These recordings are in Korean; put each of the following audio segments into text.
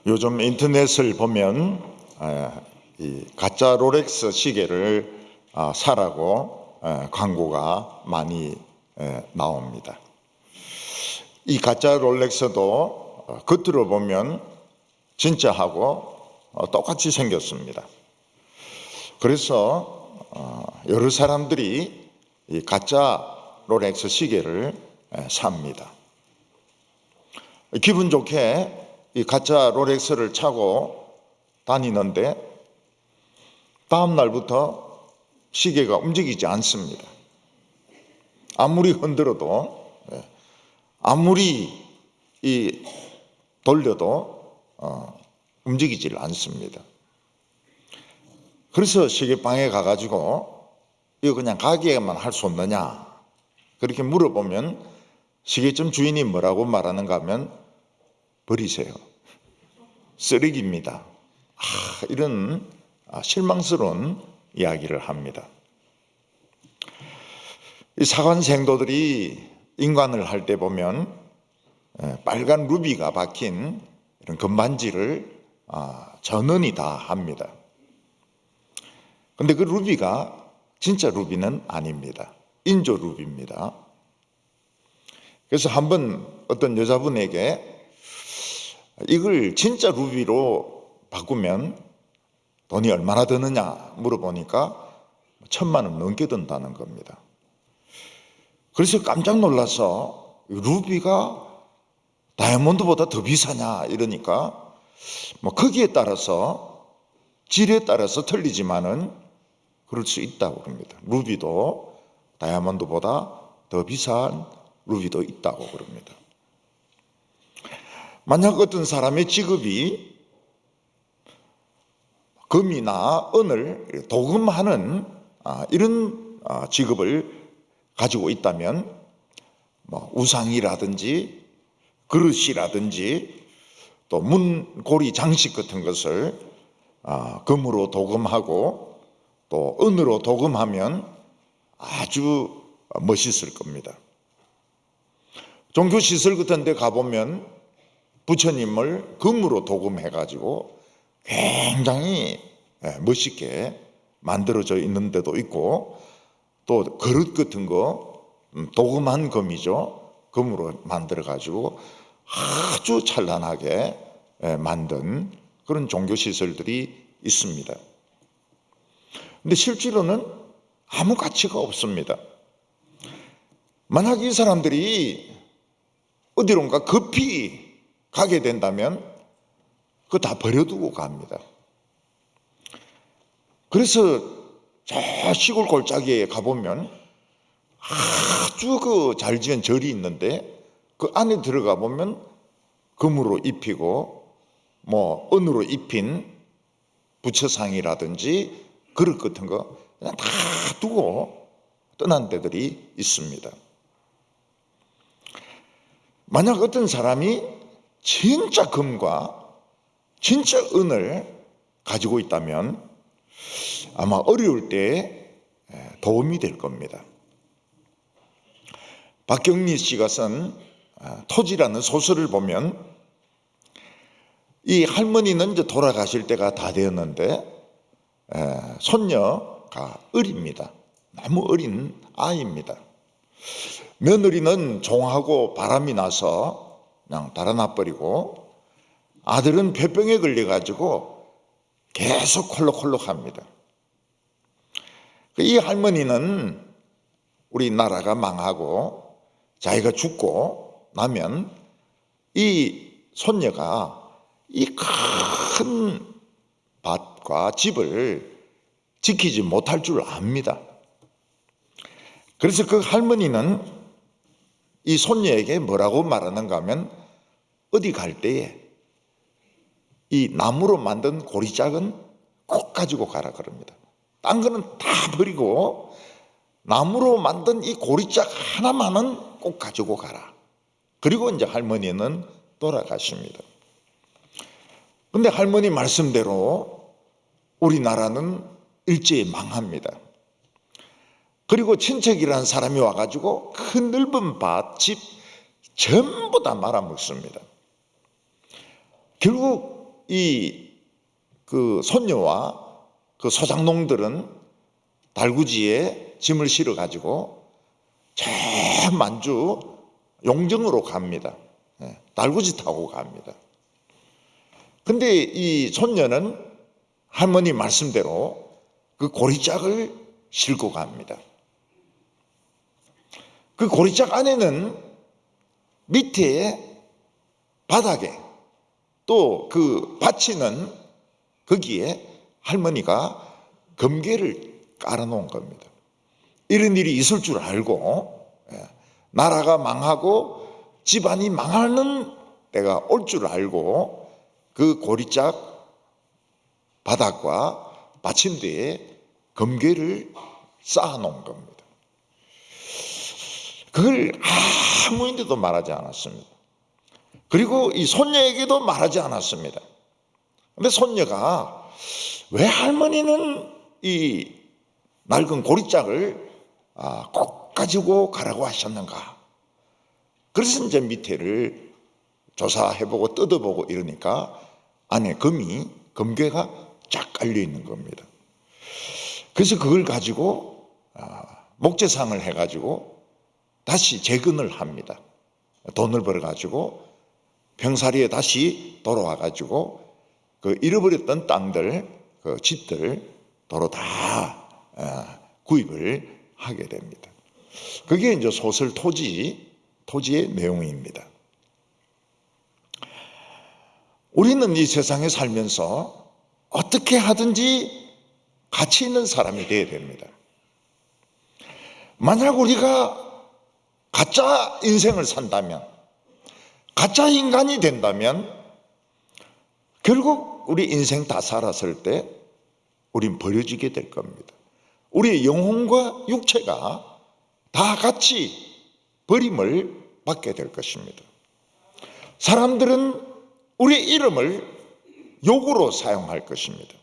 요즘 인터넷을 보면 이 가짜 롤렉스 시계를 사라고 광고가 많이 나옵니다. 이 가짜 롤렉스도 겉으로 보면 진짜하고 똑같이 생겼습니다. 그래서 여러 사람들이 이 가짜 롤렉스 시계를 삽니다. 기분 좋게 이 가짜 롤렉스를 차고 다니는데 다음 날부터 시계가 움직이지 않습니다. 아무리 흔들어도, 아무리 돌려도 움직이질 않습니다. 그래서 시계방에 가가지고 이거 그냥 가게에만 할 수 없느냐 그렇게 물어보면 시계점 주인이 뭐라고 말하는가 하면 버리세요. 쓰레기입니다. 이런 실망스러운 이야기를 합니다. 이 사관 생도들이 인관을 할 때 보면 빨간 루비가 박힌 이런 금반지를 전원이 다 합니다. 근데 그 루비가 진짜 루비는 아닙니다. 인조 루비입니다. 그래서 한번 어떤 여자분에게 이걸 진짜 루비로 바꾸면 돈이 얼마나 드느냐 물어보니까 1,000만 원 넘게 든다는 겁니다. 그래서 깜짝 놀라서 루비가 다이아몬드보다 더 비싸냐 이러니까 크기에 따라서 질에 따라서 틀리지만은 그럴 수 있다고 그럽니다. 루비도 다이아몬드보다 더 비싼 루비도 있다고 그럽니다. 만약 어떤 사람의 직업이 금이나 은을 도금하는 이런 직업을 가지고 있다면 우상이라든지 그릇이라든지 또 문고리 장식 같은 것을 금으로 도금하고 또 은으로 도금하면 아주 멋있을 겁니다. 종교시설 같은 데 가보면 부처님을 금으로 도금해가지고 굉장히 멋있게 만들어져 있는 데도 있고 또 그릇 같은 거 도금한 금이죠. 금으로 만들어가지고 아주 찬란하게 만든 그런 종교시설들이 있습니다. 근데 실제로는 아무 가치가 없습니다. 만약 이 사람들이 어디론가 급히 가게 된다면 그거 다 버려두고 갑니다. 그래서 저 시골 골짜기에 가보면 아주 잘 지은 절이 있는데 그 안에 들어가 보면 금으로 입히고 은으로 입힌 부처상이라든지 그릇 같은 거 그냥 다 두고 떠난 데들이 있습니다. 만약 어떤 사람이 진짜 금과 진짜 은을 가지고 있다면 아마 어려울 때 도움이 될 겁니다. 박경리 씨가 쓴 토지라는 소설을 보면 이 할머니는 이제 돌아가실 때가 다 되었는데 손녀가 어립니다. 너무 어린 아이입니다. 며느리는 종하고 바람이 나서 그냥 달아나 버리고 아들은 폐병에 걸려가지고 계속 콜록콜록합니다. 이 할머니는 우리나라가 망하고 자기가 죽고 나면 이 손녀가 이 큰 밭과 집을 지키지 못할 줄 압니다. 그래서 그 할머니는 이 손녀에게 뭐라고 말하는가 하면 어디 갈 때에 이 나무로 만든 고리짝은 꼭 가지고 가라 그럽니다. 딴 거는 다 버리고 나무로 만든 이 고리짝 하나만은 꼭 가지고 가라. 그리고 이제 할머니는 돌아가십니다. 근데 할머니 말씀대로 우리나라는 일제히 망합니다. 그리고 친척이라는 사람이 와가지고 큰 넓은 밭, 집 전부 다 말아먹습니다. 결국 그 손녀와 그 소장농들은 달구지에 짐을 실어 가지고 저 만주 용정으로 갑니다. 달구지 타고 갑니다. 근데 이 손녀는 할머니 말씀대로 그 고리짝을 싣고 갑니다. 그 고리짝 안에는 밑에 바닥에 또 그 받치는 거기에 할머니가 금괴를 깔아놓은 겁니다. 이런 일이 있을 줄 알고 나라가 망하고 집안이 망하는 때가 올 줄 알고 그 고리짝 바닥과 받침대에 금괴를 쌓아놓은 겁니다. 그걸 아무인데도 말하지 않았습니다. 그리고 이 손녀에게도 말하지 않았습니다. 근데 손녀가 왜 할머니는 이 낡은 고리짝을 꼭 가지고 가라고 하셨는가? 그래서 이제 밑에를 조사해보고 뜯어보고 이러니까 안에 금괴가 쫙 깔려 있는 겁니다. 그래서 그걸 가지고 목재상을 해가지고 다시 재건을 합니다. 돈을 벌어가지고 병사리에 다시 돌아와가지고 그 잃어버렸던 땅들, 그 집들 도로 다 구입을 하게 됩니다. 그게 이제 소설 토지의 내용입니다. 우리는 이 세상에 살면서 어떻게 하든지 가치 있는 사람이 되어야 됩니다. 만약 우리가 가짜 인생을 산다면, 가짜 인간이 된다면 결국 우리 인생 다 살았을 때 우린 버려지게 될 겁니다. 우리의 영혼과 육체가 다 같이 버림을 받게 될 것입니다. 사람들은 우리의 이름을 욕으로 사용할 것입니다.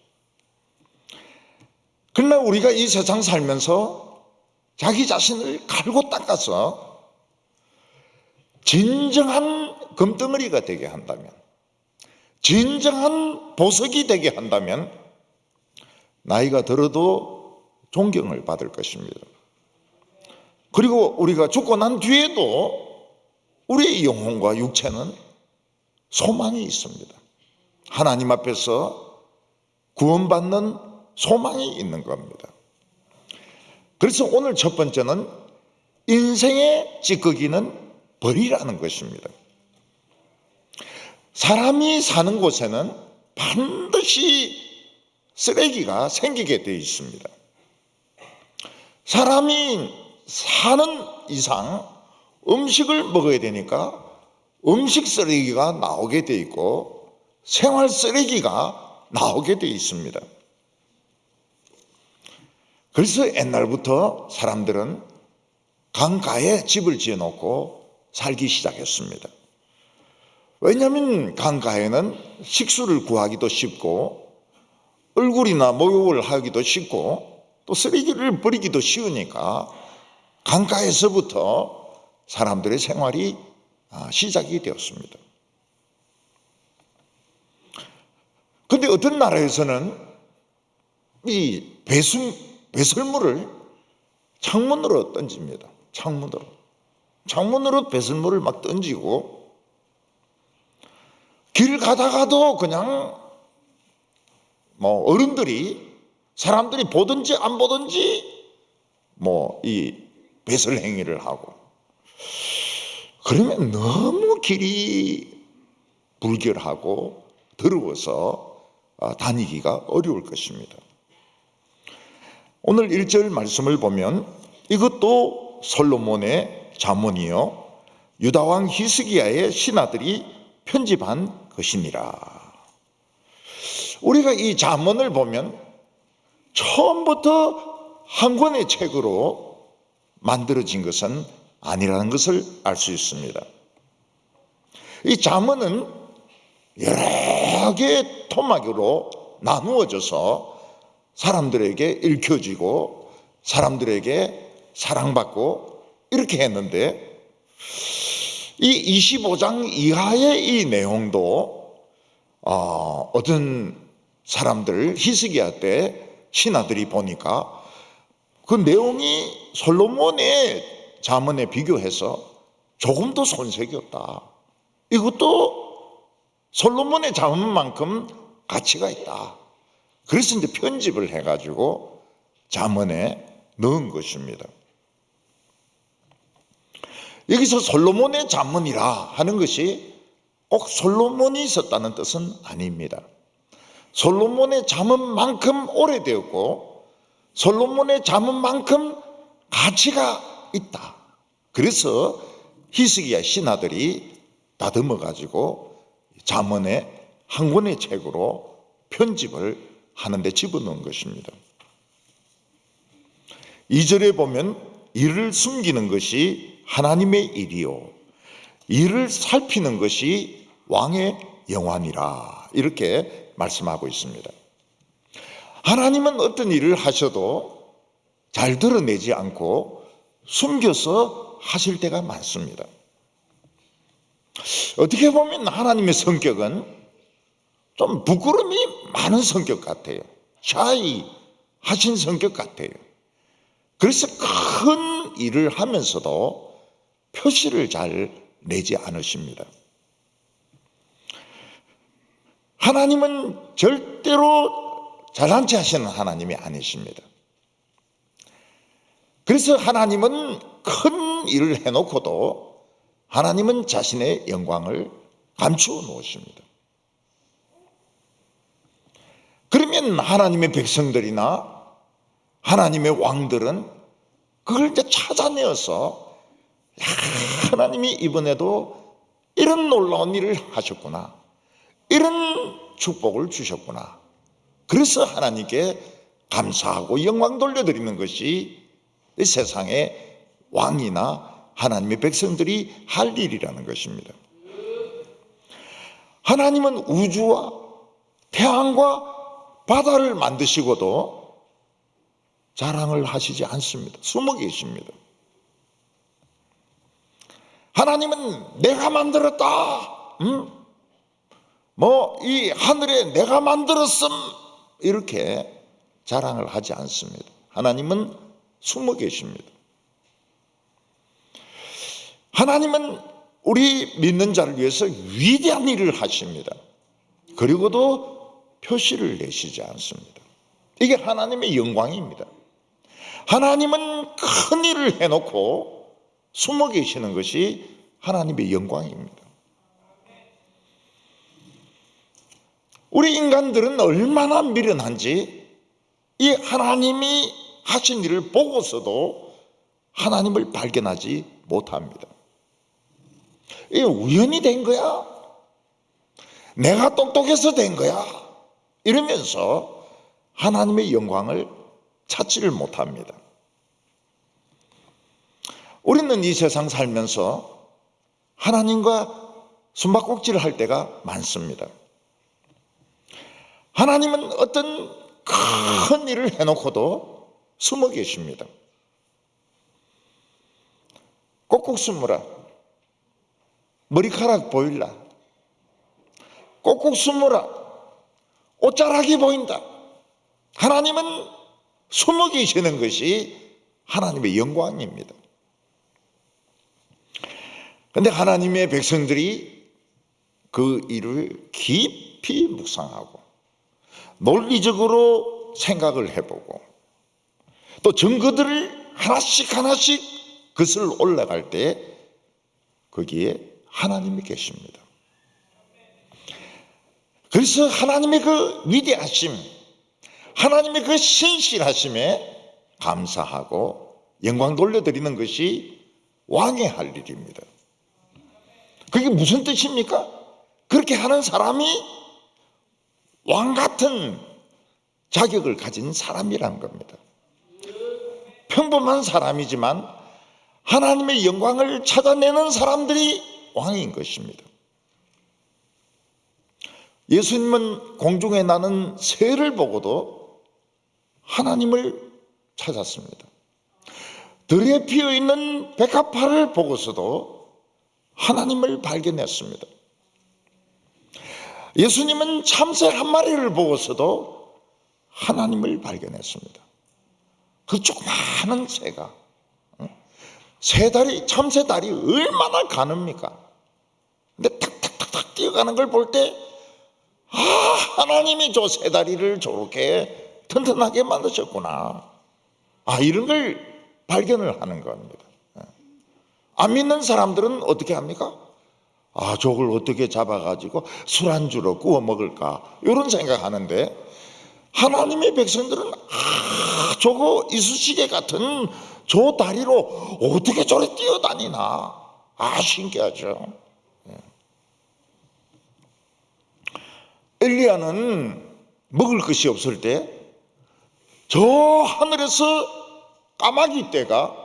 그러나 우리가 이 세상 살면서 자기 자신을 갈고 닦아서 진정한 금덩어리가 되게 한다면, 진정한 보석이 되게 한다면 나이가 들어도 존경을 받을 것입니다. 그리고 우리가 죽고 난 뒤에도 우리의 영혼과 육체는 소망이 있습니다. 하나님 앞에서 구원받는 소망이 있는 겁니다. 그래서 오늘 첫 번째는 인생의 찌꺼기는 버리라는 것입니다. 사람이 사는 곳에는 반드시 쓰레기가 생기게 되어 있습니다. 사람이 사는 이상 음식을 먹어야 되니까 음식 쓰레기가 나오게 되어 있고 생활 쓰레기가 나오게 되어 있습니다. 그래서 옛날부터 사람들은 강가에 집을 지어놓고 살기 시작했습니다. 왜냐하면 강가에는 식수를 구하기도 쉽고 얼굴이나 목욕을 하기도 쉽고 또 쓰레기를 버리기도 쉬우니까 강가에서부터 사람들의 생활이 시작이 되었습니다. 그런데 어떤 나라에서는 이 배설물을 창문으로 던집니다. 창문으로 배설물을 막 던지고 길 가다가도 그냥 어른들이 사람들이 보든지 안 보든지 이 배설 행위를 하고 그러면 너무 길이 불결하고 더러워서 다니기가 어려울 것입니다. 오늘 1절 말씀을 보면 이것도 솔로몬의 잠언이요 유다왕 히스기야의 신하들이 편집한 것이니라. 우리가 이 잠언을 보면 처음부터 한 권의 책으로 만들어진 것은 아니라는 것을 알 수 있습니다. 이 잠언은 여러 개의 토막으로 나누어져서 사람들에게 읽혀지고 사람들에게 사랑받고 이렇게 했는데 이 25장 이하의 이 내용도 어떤 사람들 히스기야 때 신하들이 보니까 그 내용이 솔로몬의 잠언에 비교해서 조금도 손색이 없다. 이것도 솔로몬의 잠언만큼 가치가 있다. 그래서 이제 편집을 해가지고 잠언에 넣은 것입니다. 여기서 솔로몬의 잠언이라 하는 것이 꼭 솔로몬이 있었다는 뜻은 아닙니다. 솔로몬의 잠언만큼 오래되었고 솔로몬의 잠언만큼 가치가 있다. 그래서 히스기야 신하들이 다듬어 가지고 잠언의 한 권의 책으로 편집을 하는데 집어넣은 것입니다. 2절에 보면 이를 숨기는 것이 하나님의 일이요 이를 살피는 것이 왕의 영환이라 이렇게 말씀하고 있습니다. 하나님은 어떤 일을 하셔도 잘 드러내지 않고 숨겨서 하실 때가 많습니다. 어떻게 보면 하나님의 성격은 좀 부끄러움이 많은 성격 같아요. 샤이 하신 성격 같아요. 그래서 큰 일을 하면서도 표시를 잘 내지 않으십니다. 하나님은 절대로 잘난 체 하시는 하나님이 아니십니다. 그래서 하나님은 큰 일을 해놓고도 하나님은 자신의 영광을 감추어 놓으십니다. 그러면 하나님의 백성들이나 하나님의 왕들은 그걸 이제 찾아내어서 하나님이 이번에도 이런 놀라운 일을 하셨구나. 이런 축복을 주셨구나. 그래서 하나님께 감사하고 영광 돌려드리는 것이 이 세상의 왕이나 하나님의 백성들이 할 일이라는 것입니다. 하나님은 우주와 태양과 바다를 만드시고도 자랑을 하시지 않습니다. 숨어 계십니다. 하나님은 내가 만들었다. 이 하늘에 내가 만들었음 이렇게 자랑을 하지 않습니다. 하나님은 숨어 계십니다. 하나님은 우리 믿는 자를 위해서 위대한 일을 하십니다. 그리고도 표시를 내시지 않습니다. 이게 하나님의 영광입니다. 하나님은 큰 일을 해놓고 숨어 계시는 것이 하나님의 영광입니다. 우리 인간들은 얼마나 미련한지 이 하나님이 하신 일을 보고서도 하나님을 발견하지 못합니다. 이게 우연히 된 거야? 내가 똑똑해서 된 거야? 이러면서 하나님의 영광을 찾지를 못합니다. 우리는 이 세상 살면서 하나님과 숨바꼭질을 할 때가 많습니다. 하나님은 어떤 큰 일을 해놓고도 숨어 계십니다. 꼭꼭 숨으라. 머리카락 보일라. 꼭꼭 숨으라. 옷자락이 보인다. 하나님은 숨어 계시는 것이 하나님의 영광입니다. 그런데 하나님의 백성들이 그 일을 깊이 묵상하고 논리적으로 생각을 해보고 또 증거들을 하나씩 하나씩 그슬 올라갈 때 거기에 하나님이 계십니다. 그래서 하나님의 그 위대하심, 하나님의 그 신실하심에 감사하고 영광 돌려드리는 것이 왕의 할 일입니다. 그게 무슨 뜻입니까? 그렇게 하는 사람이 왕 같은 자격을 가진 사람이란 겁니다. 평범한 사람이지만 하나님의 영광을 찾아내는 사람들이 왕인 것입니다. 예수님은 공중에 나는 새를 보고도 하나님을 찾았습니다. 들에 피어있는 백합화를 보고서도 하나님을 발견했습니다. 예수님은 참새 한 마리를 보고서도 하나님을 발견했습니다. 그 조그마한 새가, 참새 다리 얼마나 가늡니까? 근데 탁탁탁탁 뛰어가는 걸 볼 때, 하나님이 저 새 다리를 저렇게 튼튼하게 만드셨구나. 이런 걸 발견을 하는 겁니다. 안 믿는 사람들은 어떻게 합니까? 저걸 어떻게 잡아가지고 술안주로 구워 먹을까? 이런 생각하는데, 하나님의 백성들은 저거 이쑤시개 같은 저 다리로 어떻게 저래 뛰어다니나? 신기하죠. 엘리야는 먹을 것이 없을 때 저 하늘에서 까마귀 떼가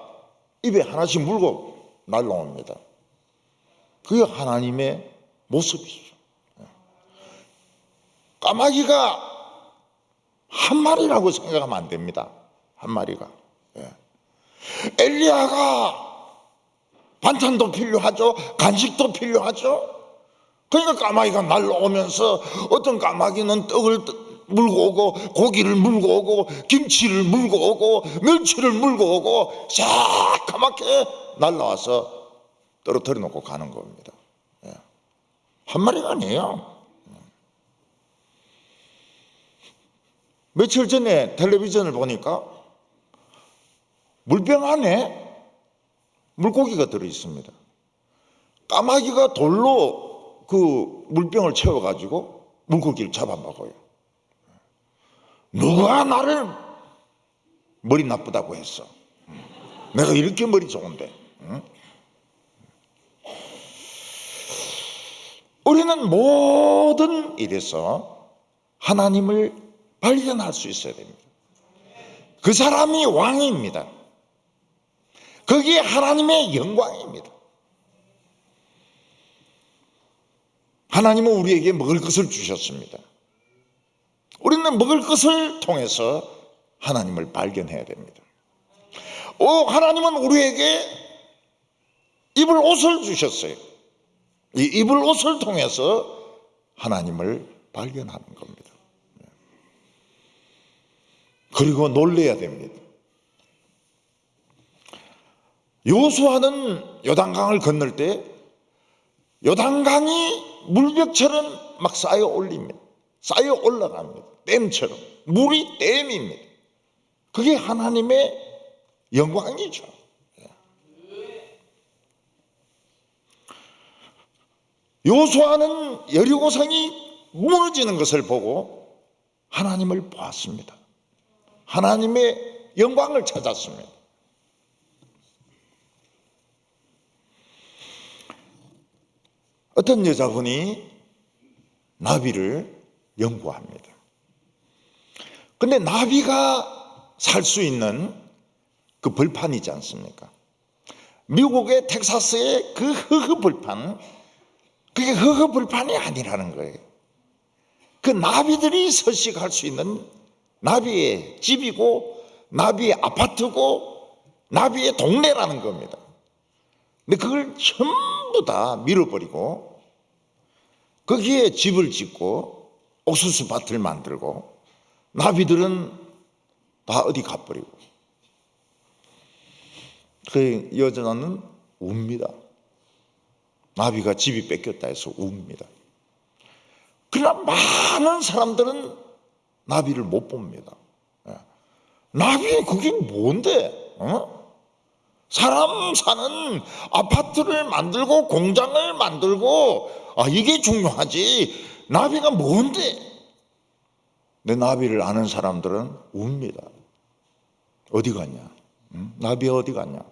입에 하나씩 물고 날라옵니다. 그게 하나님의 모습이죠. 까마귀가 한 마리라고 생각하면 안 됩니다. 한 마리가. 엘리야가 반찬도 필요하죠. 간식도 필요하죠. 그러니까 까마귀가 날라오면서 어떤 까마귀는 떡을 물고 오고, 고기를 물고 오고, 김치를 물고 오고, 멸치를 물고 오고, 새까맣게 날라와서 떨어뜨려 놓고 가는 겁니다. 한 마리가 아니에요. 며칠 전에 텔레비전을 보니까 물병 안에 물고기가 들어있습니다. 까마귀가 돌로 그 물병을 채워가지고 물고기를 잡아먹어요. 누가 나를 머리 나쁘다고 했어? 내가 이렇게 머리 좋은데. 우리는 모든 일에서 하나님을 발견할 수 있어야 됩니다. 그 사람이 왕입니다. 그게 하나님의 영광입니다. 하나님은 우리에게 먹을 것을 주셨습니다. 우리는 먹을 것을 통해서 하나님을 발견해야 됩니다. 하나님은 우리에게 입을 옷을 주셨어요. 이 입을 옷을 통해서 하나님을 발견하는 겁니다. 그리고 놀래야 됩니다. 여호수아는 요단강을 건널 때 요단강이 물벽처럼 막 쌓여 올립니다. 쌓여 올라갑니다. 댐처럼. 물이 댐입니다. 그게 하나님의 영광이죠. 여호수아는 여리고성이 무너지는 것을 보고 하나님을 보았습니다. 하나님의 영광을 찾았습니다. 어떤 여자분이 나비를 연구합니다. 근데 나비가 살 수 있는 그 벌판이지 않습니까? 미국의 텍사스의 그 흑흑 벌판, 그게 흑흑 벌판이 아니라는 거예요. 그 나비들이 서식할 수 있는 나비의 집이고, 나비의 아파트고, 나비의 동네라는 겁니다. 근데 그걸 전부 다 밀어버리고 거기에 집을 짓고 옥수수 밭을 만들고, 나비들은 다 어디 가버리고, 그 여자는 웁니다. 나비가 집이 뺏겼다 해서 웁니다. 그러나 많은 사람들은 나비를 못 봅니다. 나비 그게 뭔데? 사람 사는 아파트를 만들고 공장을 만들고 이게 중요하지, 나비가 뭔데? 근데 나비를 아는 사람들은 웁니다. 어디 갔냐? 나비 어디 갔냐?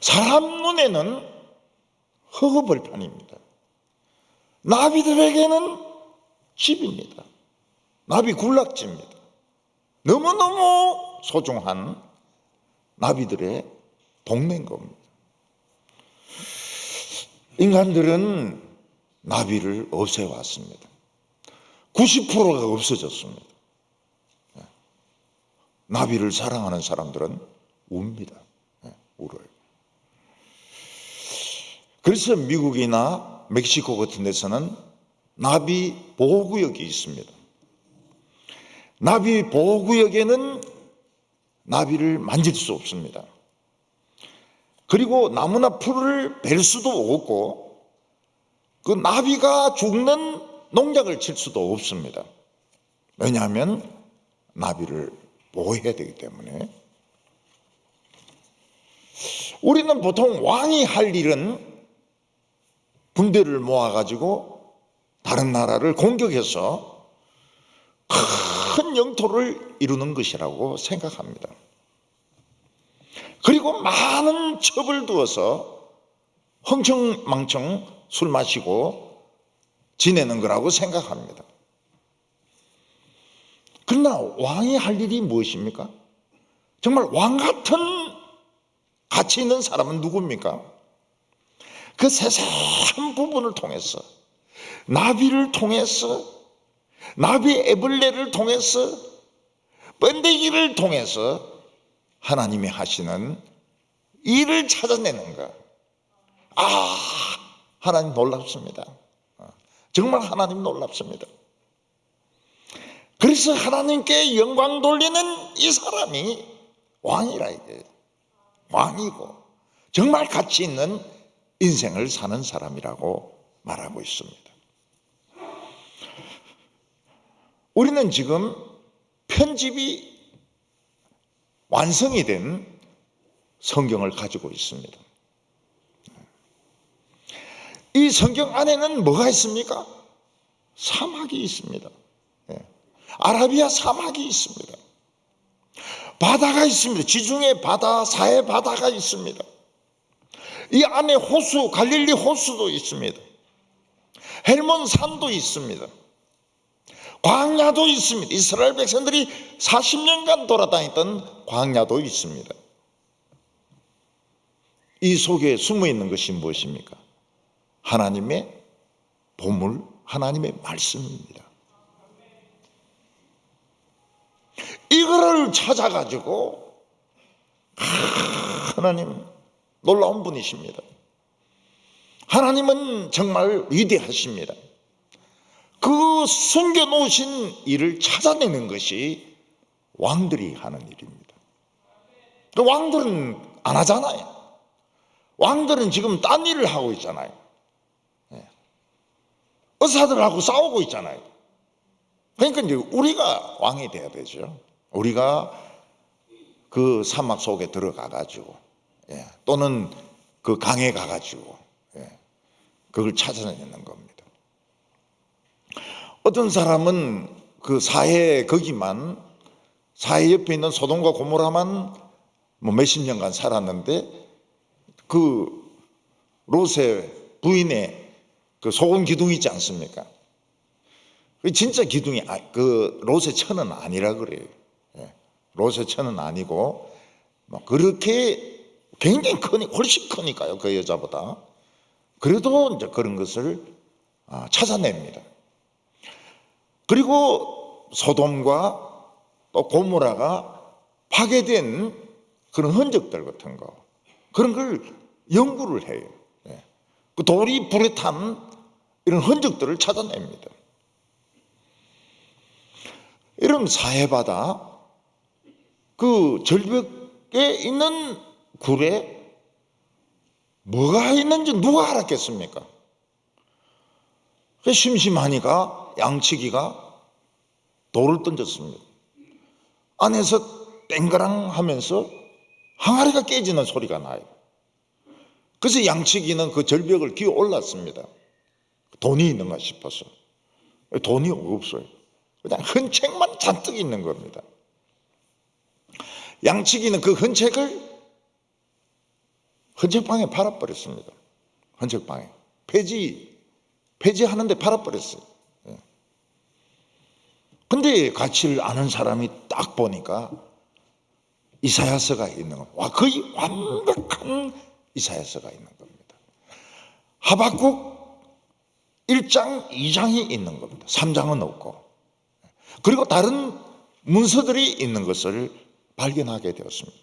사람 눈에는 흑흑벌판입니다. 나비들에게는 집입니다. 나비 군락지입니다. 너무너무 소중한 나비들의 동네인 겁니다. 인간들은 나비를 없애왔습니다. 90%가 없어졌습니다. 나비를 사랑하는 사람들은 웁니다. 울어요. 그래서 미국이나 멕시코 같은 데서는 나비 보호구역이 있습니다. 나비 보호구역에는 나비를 만질 수 없습니다. 그리고 나무나 풀을 벨 수도 없고 그 나비가 죽는 농약을 칠 수도 없습니다. 왜냐하면 나비를 보호해야 되기 때문에. 우리는 보통 왕이 할 일은 군대를 모아가지고 다른 나라를 공격해서 큰 영토를 이루는 것이라고 생각합니다. 그리고 많은 첩을 두어서 흥청망청 술 마시고 지내는 거라고 생각합니다. 그러나 왕이 할 일이 무엇입니까? 정말 왕 같은 가치 있는 사람은 누굽니까? 그 세세한 부분을 통해서, 나비를 통해서, 나비 애벌레를 통해서, 번데기를 통해서 하나님이 하시는 일을 찾아내는 것. 하나님 놀랍습니다. 정말 하나님 놀랍습니다. 그래서 하나님께 영광 돌리는 이 사람이 왕이라 이게 왕이고 정말 가치 있는 인생을 사는 사람이라고 말하고 있습니다. 우리는 지금 편집이 완성이 된 성경을 가지고 있습니다. 이 성경 안에는 뭐가 있습니까? 사막이 있습니다. 아라비아 사막이 있습니다. 바다가 있습니다. 지중해 바다, 사해 바다가 있습니다. 이 안에 호수, 갈릴리 호수도 있습니다. 헬몬 산도 있습니다. 광야도 있습니다. 이스라엘 백성들이 40년간 돌아다녔던 광야도 있습니다. 이 속에 숨어 있는 것이 무엇입니까? 하나님의 보물, 하나님의 말씀입니다. 이거를 찾아가지고 하나님 놀라운 분이십니다. 하나님은 정말 위대하십니다. 그 숨겨놓으신 일을 찾아내는 것이 왕들이 하는 일입니다. 왕들은 안 하잖아요. 왕들은 지금 딴 일을 하고 있잖아요. 의사들하고 싸우고 있잖아요. 그러니까 이제 우리가 왕이 돼야 되죠. 우리가 그 사막 속에 들어가 가지고 또는 그 강에 가 가지고 그걸 찾아내는 겁니다. 어떤 사람은 그 사해 거기만, 사해 옆에 있는 소돔과 고모라만 뭐 몇십 년간 살았는데 그 롯의 부인의 그 소금 기둥이 있지 않습니까? 그 진짜 기둥이 그 롯의 처는 아니라 그래요. 롯의 처는 아니고 뭐 그렇게 굉장히 훨씬 크니까요, 그 여자보다. 그래도 이제 그런 것을 찾아냅니다. 그리고 소돔과 또 고모라가 파괴된 그런 흔적들 같은 거, 그런 걸 연구를 해요. 그 돌이 불에 탄 이런 흔적들을 찾아냅니다. 이런 사해바다 그 절벽에 있는 굴에 뭐가 있는지 누가 알았겠습니까? 심심하니까 양치기가 돌을 던졌습니다. 안에서 땡그랑 하면서 항아리가 깨지는 소리가 나요. 그래서 양치기는 그 절벽을 기어 올랐습니다. 돈이 있는가 싶어서. 돈이 없어요. 그냥 흔책만 잔뜩 있는 겁니다. 양치기는 그 흔책을 흔책방에 팔아버렸습니다. 흔책방에 폐지하는데 팔아버렸어요. 근데 가치를 아는 사람이 딱 보니까 이사야서가 있는 겁니다. 와, 거의 완벽한 이사야서가 있는 겁니다. 하박국 1장, 2장이 있는 겁니다. 3장은 없고. 그리고 다른 문서들이 있는 것을 발견하게 되었습니다.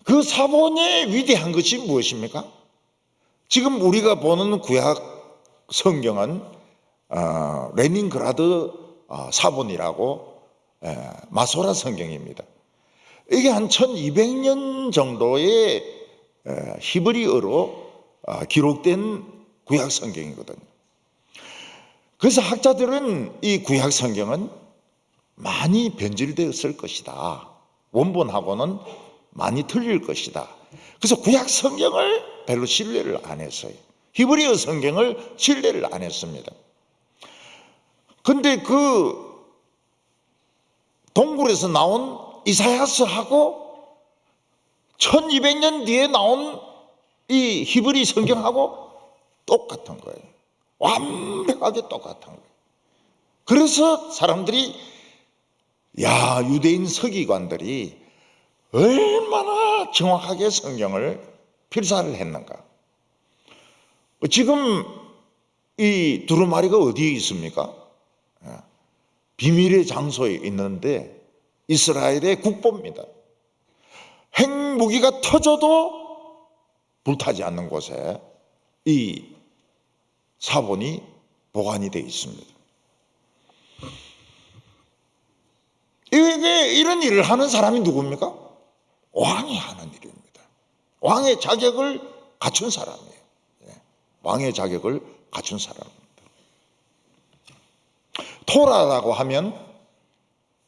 그 사본의 위대한 것이 무엇입니까? 지금 우리가 보는 구약 성경은 레닌그라드 사본이라고 마소라 성경입니다. 이게 한 1200년 정도의 히브리어로 기록된 구약 성경이거든요. 그래서 학자들은 이 구약 성경은 많이 변질되었을 것이다. 원본하고는 많이 틀릴 것이다. 그래서 구약 성경을 별로 신뢰를 안 했어요. 히브리어 성경을 신뢰를 안 했습니다. 근데 그 동굴에서 나온 이사야서하고 1200년 뒤에 나온 이 히브리 성경하고 똑같은 거예요. 완벽하게 똑같은 거예요. 그래서 사람들이 유대인 서기관들이 얼마나 정확하게 성경을 필사를 했는가. 지금 이 두루마리가 어디에 있습니까? 비밀의 장소에 있는데 이스라엘의 국보입니다. 핵무기가 터져도 불타지 않는 곳에 이 사본이 보관이 되어 있습니다. 이런 일을 하는 사람이 누굽니까? 왕이 하는 일입니다. 왕의 자격을 갖춘 사람이에요. 왕의 자격을 갖춘 사람입니다. 토라라고 하면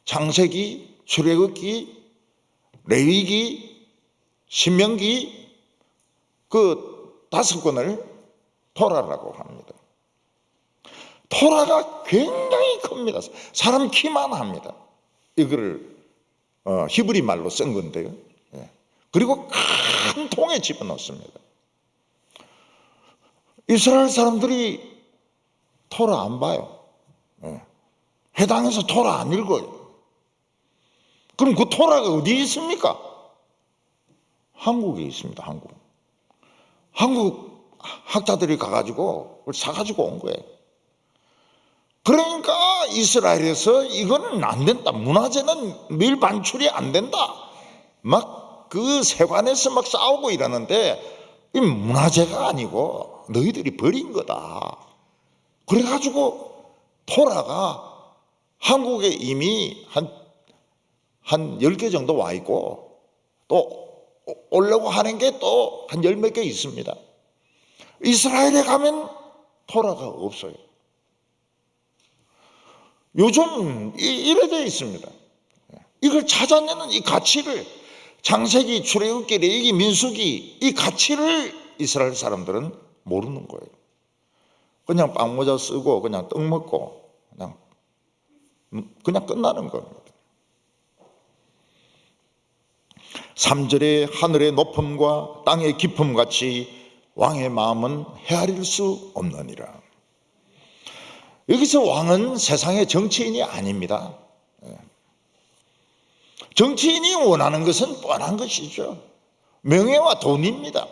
창세기, 출애굽기, 레위기, 신명기 그 5권을 토라라고 합니다. 토라가 굉장히 큽니다. 사람 키만 합니다. 이거를 히브리 말로 쓴 건데요. 그리고 큰 통에 집어넣습니다. 이스라엘 사람들이 토라 안 봐요. 회당에서 토라 안 읽어요. 그럼 그 토라가 어디에 있습니까? 한국에 있습니다. 한국 학자들이 가가지고 그걸 사가지고 온 거예요. 그러니까 이스라엘에서 이거는 안 된다. 문화재는 밀반출이 안 된다. 막 그 세관에서 막 싸우고 이러는데 이 문화재가 아니고 너희들이 버린 거다. 그래가지고 토라가 한국에 이미 한 10개 정도 와 있고 또 오려고 하는 게 또 한 10몇 개 있습니다. 이스라엘에 가면 토라가 없어요. 요즘 이래 되어 있습니다. 이걸 찾아내는 이 가치를 창세기, 출애굽기, 레위기, 민수기 이 가치를 이스라엘 사람들은 모르는 거예요. 그냥 빵 모자 쓰고 그냥 떡 먹고 그냥 끝나는 겁니다. 3절에 하늘의 높음과 땅의 깊음 같이 왕의 마음은 헤아릴 수 없느니라. 여기서 왕은 세상의 정치인이 아닙니다. 정치인이 원하는 것은 뻔한 것이죠. 명예와 돈입니다.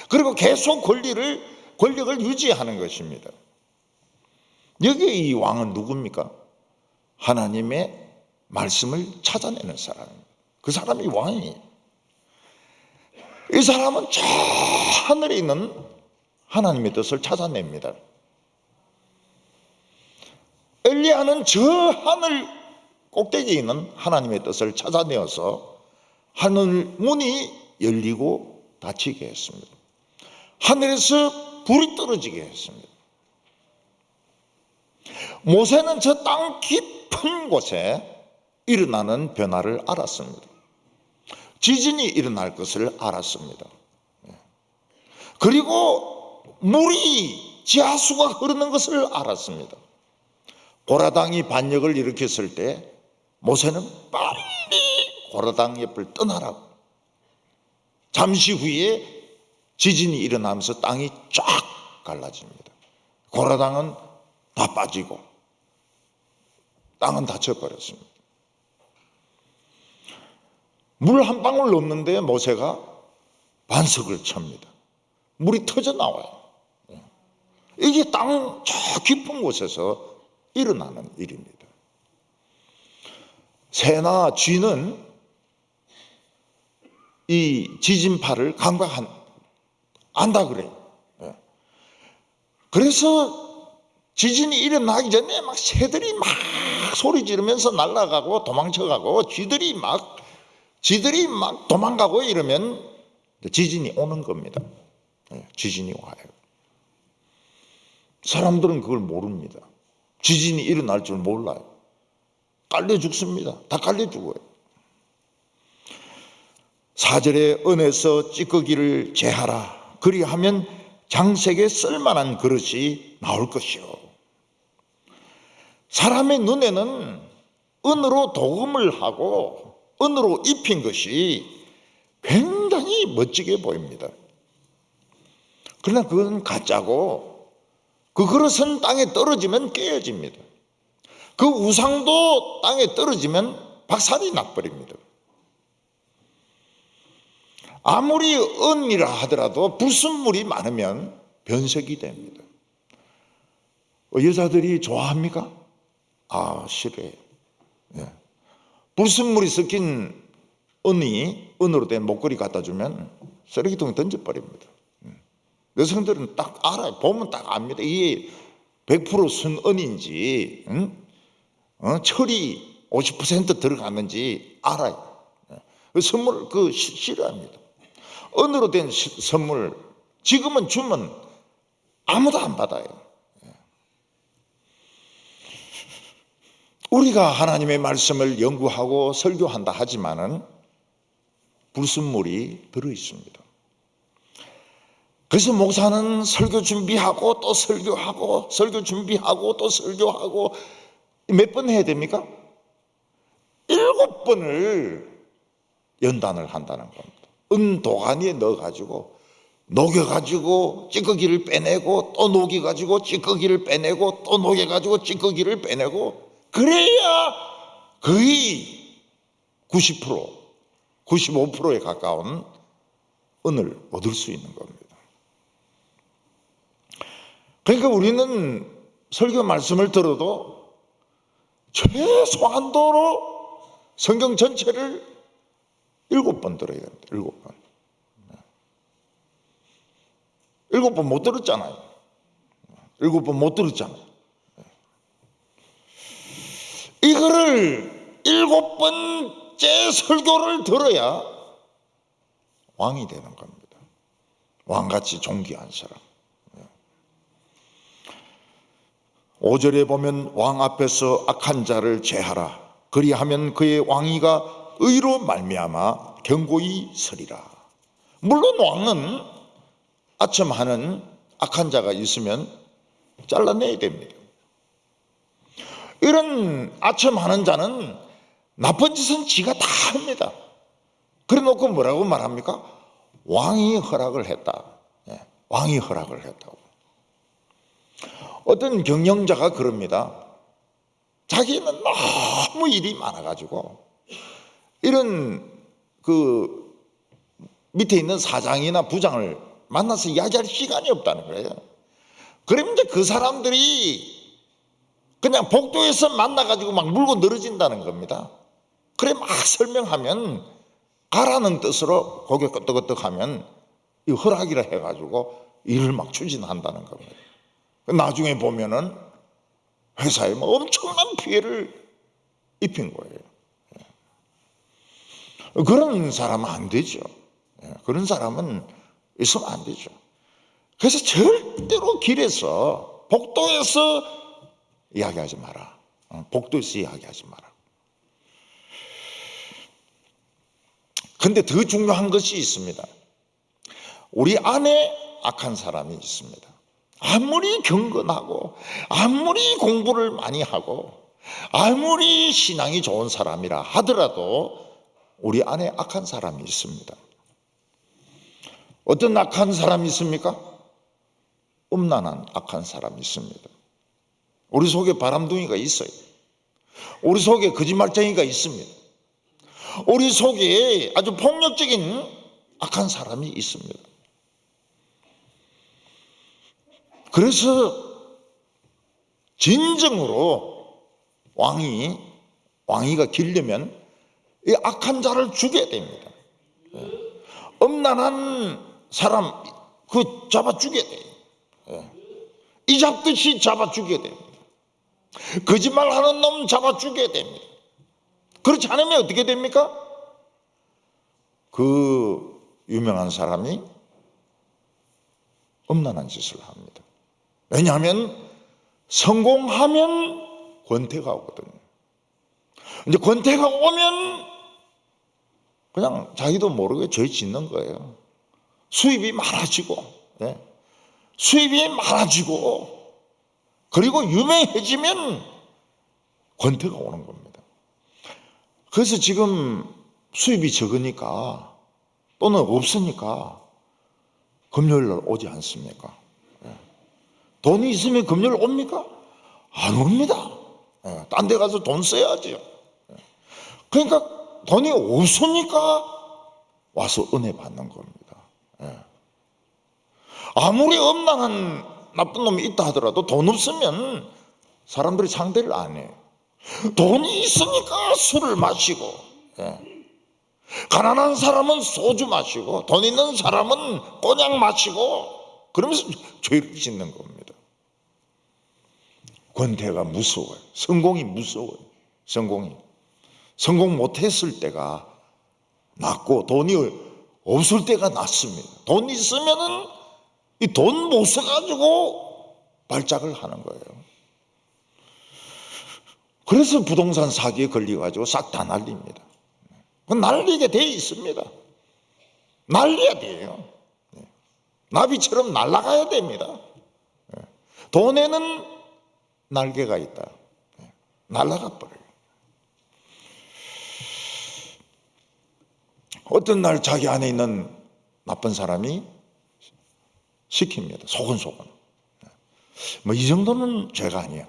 그리고 계속 권력을 유지하는 것입니다. 여기에 이 왕은 누굽니까? 하나님의 말씀을 찾아내는 사람입니다. 그 사람이 왕이에요. 이 사람은 저 하늘에 있는 하나님의 뜻을 찾아냅니다. 엘리야는 저 하늘 꼭대기에 있는 하나님의 뜻을 찾아내어서 하늘 문이 열리고 닫히게 했습니다. 하늘에서 불이 떨어지게 했습니다. 모세는 저 땅 깊은 곳에 일어나는 변화를 알았습니다. 지진이 일어날 것을 알았습니다. 그리고 물이 지하수가 흐르는 것을 알았습니다. 고라당이 반역을 일으켰을 때 모세는 빨리 고라당 옆을 떠나라고. 잠시 후에 지진이 일어나면서 땅이 쫙 갈라집니다. 고라당은 다 빠지고 땅은 닫혀버렸습니다. 물 한 방울 넣는데 모세가 반석을 칩니다. 물이 터져 나와요. 이게 땅 저 깊은 곳에서 일어나는 일입니다. 새나 쥐는 이 지진파를 안다 그래요. 그래서 지진이 일어나기 전에 막 새들이 막 소리 지르면서 날아가고 도망쳐가고 쥐들이 막 도망가고 이러면 지진이 오는 겁니다. 지진이 와요. 사람들은 그걸 모릅니다. 지진이 일어날 줄 몰라요. 깔려 죽습니다. 다 깔려 죽어요. 4절에 은에서 찌꺼기를 제하라. 그리하면 장색에 쓸만한 그릇이 나올 것이요. 사람의 눈에는 은으로 도금을 하고 은으로 입힌 것이 굉장히 멋지게 보입니다. 그러나 그건 가짜고 그 그릇은 땅에 떨어지면 깨어집니다. 그 우상도 땅에 떨어지면 박살이 나버립니다. 아무리 은이라 하더라도 불순물이 많으면 변색이 됩니다. 여자들이 좋아합니까? 싫어해요. 불순물이 섞인 은으로 된 목걸이 갖다 주면 쓰레기통에 던져버립니다. 여성들은 딱 알아요. 보면 딱 압니다. 이게 100% 순은인지 철이 50% 들어갔는지 알아요. 선물 싫어합니다. 은으로 된 선물 지금은 주면 아무도 안 받아요. 우리가 하나님의 말씀을 연구하고 설교한다 하지만은 불순물이 들어 있습니다. 그래서 목사는 설교 준비하고 또 설교하고 설교 준비하고 또 설교하고 몇 번 해야 됩니까? 7번을 연단을 한다는 겁니다. 은도가니에 넣어가지고 녹여가지고 찌꺼기를 빼내고 또 녹여가지고 찌꺼기를 빼내고 또 녹여가지고 찌꺼기를 빼내고 그래야 거의 90%, 95%에 가까운 은을 얻을 수 있는 겁니다. 그러니까 우리는 설교 말씀을 들어도 최소한도로 성경 전체를 7번 들어야 됩니다. 7번. 7번 못 들었잖아요. 7번 못 들었잖아요. 이거를 7번째 설교를 들어야 왕이 되는 겁니다. 왕같이 존귀한 사람. 5절에 보면 왕 앞에서 악한 자를 제하라. 그리하면 그의 왕위가 의로 말미암아 견고히 서리라. 물론 왕은 아첨하는 악한 자가 있으면 잘라내야 됩니다. 이런 아첨하는 자는 나쁜 짓은 지가 다 합니다. 그래 놓고 뭐라고 말합니까? 왕이 허락을 했다. 왕이 허락을 했다고. 어떤 경영자가 그럽니다. 자기는 너무 일이 많아가지고 이런 그 밑에 있는 사장이나 부장을 만나서 이야기할 시간이 없다는 거예요. 그러면 이제 그 사람들이 그냥 복도에서 만나가지고 막 물고 늘어진다는 겁니다. 그래 막 설명하면 가라는 뜻으로 고개 끄덕끄덕하면 이 허락이라 해가지고 일을 막 추진한다는 겁니다. 나중에 보면은 회사에 뭐 엄청난 피해를 입힌 거예요. 그런 사람은 안 되죠. 그런 사람은 있으면 안 되죠. 그래서 절대로 길에서 복도에서 이야기하지 마라. 복도에서 이야기하지 마라. 근데 더 중요한 것이 있습니다. 우리 안에 악한 사람이 있습니다. 아무리 경건하고 아무리 공부를 많이 하고 아무리 신앙이 좋은 사람이라 하더라도 우리 안에 악한 사람이 있습니다. 어떤 악한 사람이 있습니까? 음란한 악한 사람이 있습니다. 우리 속에 바람둥이가 있어요. 우리 속에 거짓말쟁이가 있습니다. 우리 속에 아주 폭력적인 악한 사람이 있습니다. 그래서 진정으로 왕위가 길려면 이 악한 자를 죽여야 됩니다. 음란한 사람 잡아 죽여야 돼요. 이 잡듯이 잡아 죽여야 됩니다. 거짓말하는 놈 잡아 죽여야 됩니다. 그렇지 않으면 어떻게 됩니까? 그 유명한 사람이 음란한 짓을 합니다. 왜냐하면 성공하면 권태가 오거든요. 이제 권태가 오면 그냥 자기도 모르게 죄 짓는 거예요. 수입이 많아지고, 수입이 많아지고, 그리고 유명해지면 권태가 오는 겁니다. 그래서 지금 수입이 적으니까 또는 없으니까 금요일날 오지 않습니까? 돈이 있으면 금요일 옵니까? 안 옵니다. 딴 데 가서 돈 써야죠. 그러니까 돈이 없으니까 와서 은혜 받는 겁니다. 아무리 음란한 나쁜 놈이 있다 하더라도 돈 없으면 사람들이 상대를 안 해요. 돈이 있으니까 술을 마시고, 가난한 사람은 소주 마시고, 돈 있는 사람은 꼬냑 마시고, 그러면서 죄를 짓는 겁니다. 권태가 무서워요. 성공이 무서워요. 성공 못했을 때가 낫고 돈이 없을 때가 낫습니다. 돈 있으면은 이 돈 못 써가지고 발작을 하는 거예요. 그래서 부동산 사기에 걸려가지고 싹 다 날립니다. 날리게 돼 있습니다. 날려야 돼요. 나비처럼 날아가야 됩니다. 돈에는 날개가 있다. 날아가 버려요. 어떤 날 자기 안에 있는 나쁜 사람이 시킵니다. 소근소근. 이 정도는 죄가 아니야.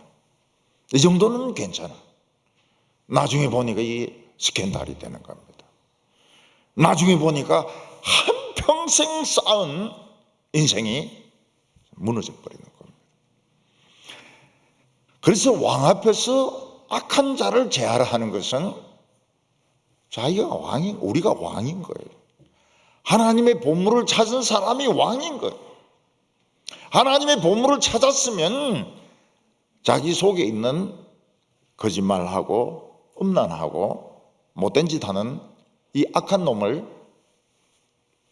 이 정도는 괜찮아. 나중에 보니까 이게 스캔들이 되는 겁니다. 나중에 보니까 한평생 쌓은 인생이 무너져 버리는 겁니다. 그래서 왕 앞에서 악한 자를 제하하는 것은 자기가 우리가 왕인 거예요. 하나님의 보물을 찾은 사람이 왕인 거예요. 하나님의 보물을 찾았으면 자기 속에 있는 거짓말하고 음란하고 못된 짓 하는 이 악한 놈을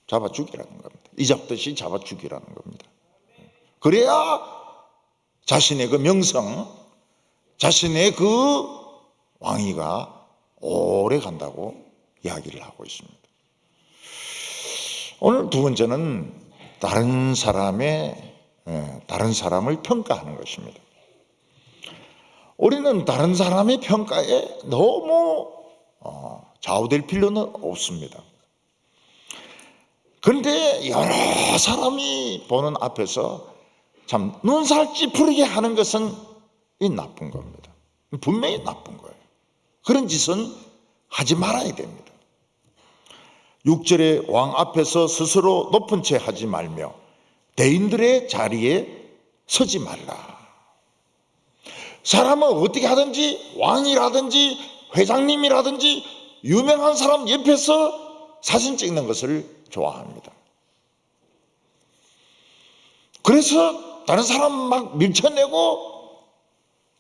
잡아 죽이라는 겁니다. 이 잡듯이 잡아 죽이라는 겁니다. 그래야 자신의 그 명성, 자신의 그 왕위가 오래 간다고 이야기를 하고 있습니다. 오늘 두 번째는 다른 사람을 평가하는 것입니다. 우리는 다른 사람의 평가에 너무 좌우될 필요는 없습니다. 그런데 여러 사람이 보는 앞에서 참 눈살 찌푸리게 하는 것은 이 나쁜 겁니다. 분명히 나쁜 거예요. 그런 짓은 하지 말아야 됩니다. 6절에 왕 앞에서 스스로 높은 채 하지 말며 대인들의 자리에 서지 말라. 사람은 어떻게 하든지 왕이라든지 회장님이라든지 유명한 사람 옆에서 사진 찍는 것을 좋아합니다. 그래서 다른 사람 막 밀쳐내고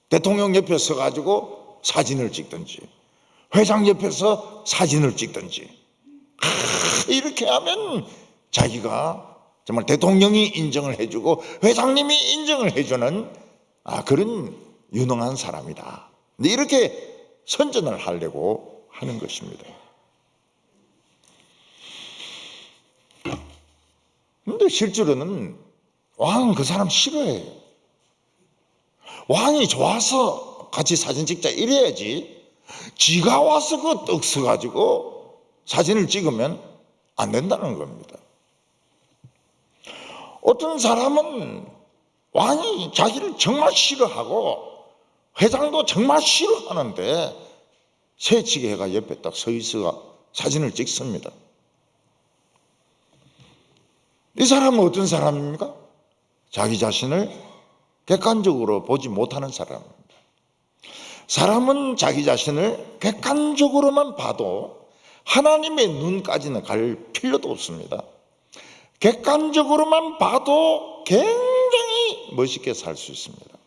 대통령 옆에 서가지고 사진을 찍든지 회장 옆에서 사진을 찍든지 이렇게 하면 자기가 정말 대통령이 인정을 해주고 회장님이 인정을 해주는 그런 유능한 사람이다. 이렇게 선전을 하려고 하는 것입니다. 그런데 실제로는 왕은 그 사람 싫어해요. 왕이 좋아서 같이 사진 찍자 이래야지 지가 와서 그 떡 서가지고 사진을 찍으면 안 된다는 겁니다. 어떤 사람은 왕이 자기를 정말 싫어하고 회장도 정말 싫어하는데 새치기회가 옆에 딱 서 있어 사진을 찍습니다. 이 사람은 어떤 사람입니까? 자기 자신을 객관적으로 보지 못하는 사람입니다. 사람은 자기 자신을 객관적으로만 봐도 하나님의 눈까지는 갈 필요도 없습니다. 객관적으로만 봐도 굉장히 멋있게 살 수 있습니다.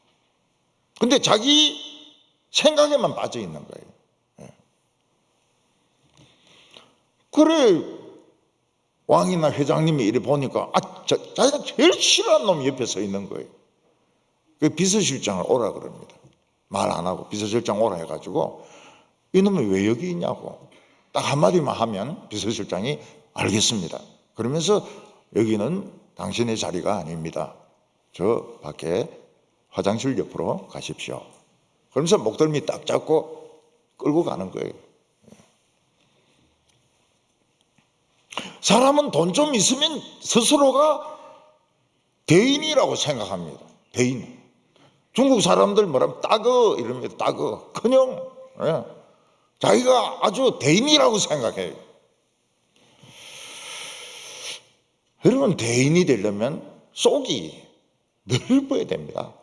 근데 자기 생각에만 빠져 있는 거예요. 그래, 왕이나 회장님이 이래 보니까 자기가 제일 싫어하는 놈이 옆에 서 있는 거예요. 그 비서실장을 오라 그럽니다. 말 안 하고 비서실장 오라 해가지고 이놈이 왜 여기 있냐고 딱 한마디만 하면 비서실장이 알겠습니다. 그러면서 여기는 당신의 자리가 아닙니다. 저 밖에 화장실 옆으로 가십시오. 그러면서 목덜미 딱 잡고 끌고 가는 거예요. 사람은 돈 좀 있으면 스스로가 대인이라고 생각합니다. 대인. 중국 사람들 뭐라면 따거 이럽니다. 따거. 그냥 자기가 아주 대인이라고 생각해요. 여러분, 대인이 되려면 속이 넓어야 됩니다.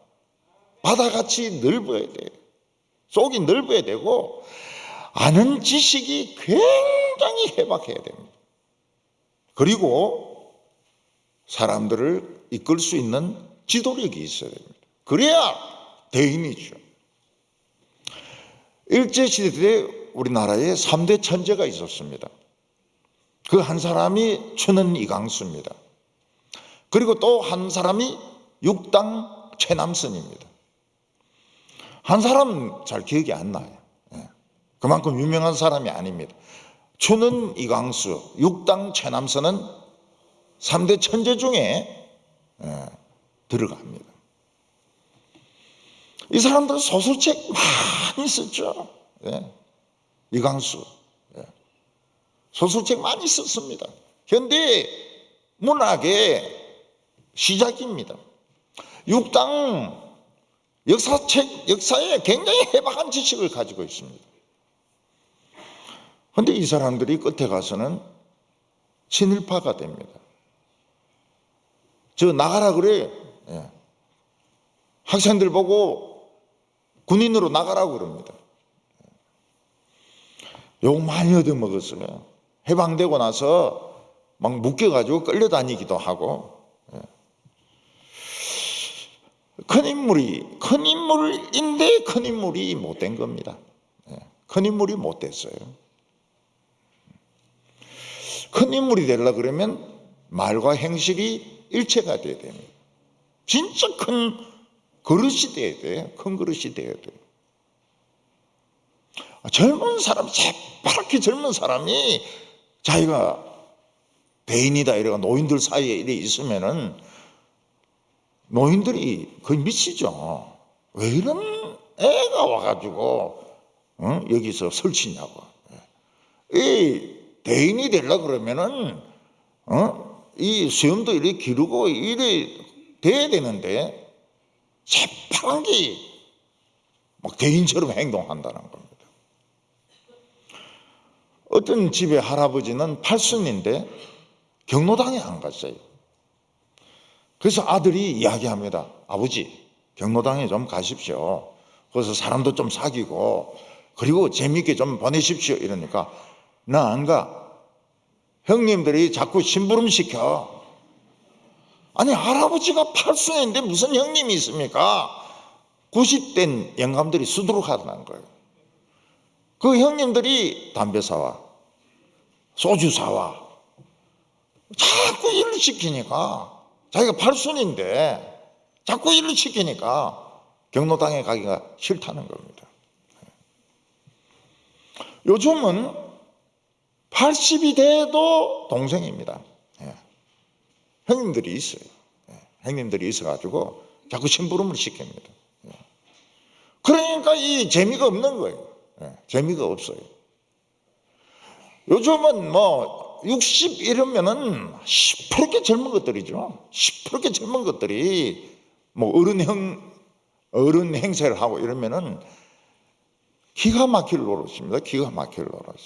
바다같이 넓어야 돼요. 속이 넓어야 되고 아는 지식이 굉장히 해박해야 됩니다. 그리고 사람들을 이끌 수 있는 지도력이 있어야 됩니다. 그래야 대인이죠. 일제시대 때 우리나라에 3대 천재가 있었습니다. 그 한 사람이 춘원 이광수입니다. 그리고 또 한 사람이 육당 최남선입니다. 한 사람은 잘 기억이 안 나요. 그만큼 유명한 사람이 아닙니다. 춘원 이광수, 육당 최남선은 3대 천재 중에 들어갑니다. 이 사람들은 소설책 많이 썼죠. 이광수 소설책 많이 썼습니다. 현대 문학의 시작입니다. 육당 역사에 굉장히 해박한 지식을 가지고 있습니다. 그런데 이 사람들이 끝에 가서는 친일파가 됩니다. 저 나가라 그래. 학생들 보고 군인으로 나가라고 그럽니다. 욕 많이 얻어먹었어요. 해방되고 나서 막 묶여가지고 끌려다니기도 하고. 큰 인물인데 큰 인물이 못된 겁니다. 큰 인물이 못됐어요. 큰 인물이 되려고 그러면 말과 행실이 일체가 돼야 됩니다. 진짜 큰 그릇이 돼야 돼요. 큰 그릇이 돼야 돼요. 젊은 사람, 새파랗게 젊은 사람이 자기가 대인이다 이래가 노인들 사이에 이래 있으면은 노인들이 거의 미치죠. 왜 이런 애가 와가지고 여기서 설치냐고. 이 대인이 되려고 그러면은 이 수염도 이렇게 기르고 이래 돼야 되는데 새파란 게 막 대인처럼 행동한다는 겁니다. 어떤 집의 할아버지는 팔순인데 경로당에 안 갔어요. 그래서 아들이 이야기합니다. 아버지, 경로당에 좀 가십시오. 거기서 사람도 좀 사귀고 그리고 재미있게 좀 보내십시오. 이러니까 나 안 가. 형님들이 자꾸 심부름 시켜. 아니, 할아버지가 팔순인데 무슨 형님이 있습니까? 90된 영감들이 수두룩 하더라는 거예요. 그 형님들이 담배 사와, 소주 사와, 자꾸 일을 시키니까 자기가 팔순인데 자꾸 일을 시키니까 경로당에 가기가 싫다는 겁니다. 요즘은 80이 돼도 동생입니다. 형님들이 있어요. 형님들이 있어가지고 자꾸 심부름을 시킵니다. 그러니까 이 재미가 없는 거예요. 재미가 없어요. 요즘은 뭐 60 이러면은 시퍼렇게 젊은 것들이죠. 시퍼렇게 젊은 것들이 뭐 어른 행세를 하고 이러면은 기가 막힐 노릇입니다. 기가 막힐 노릇.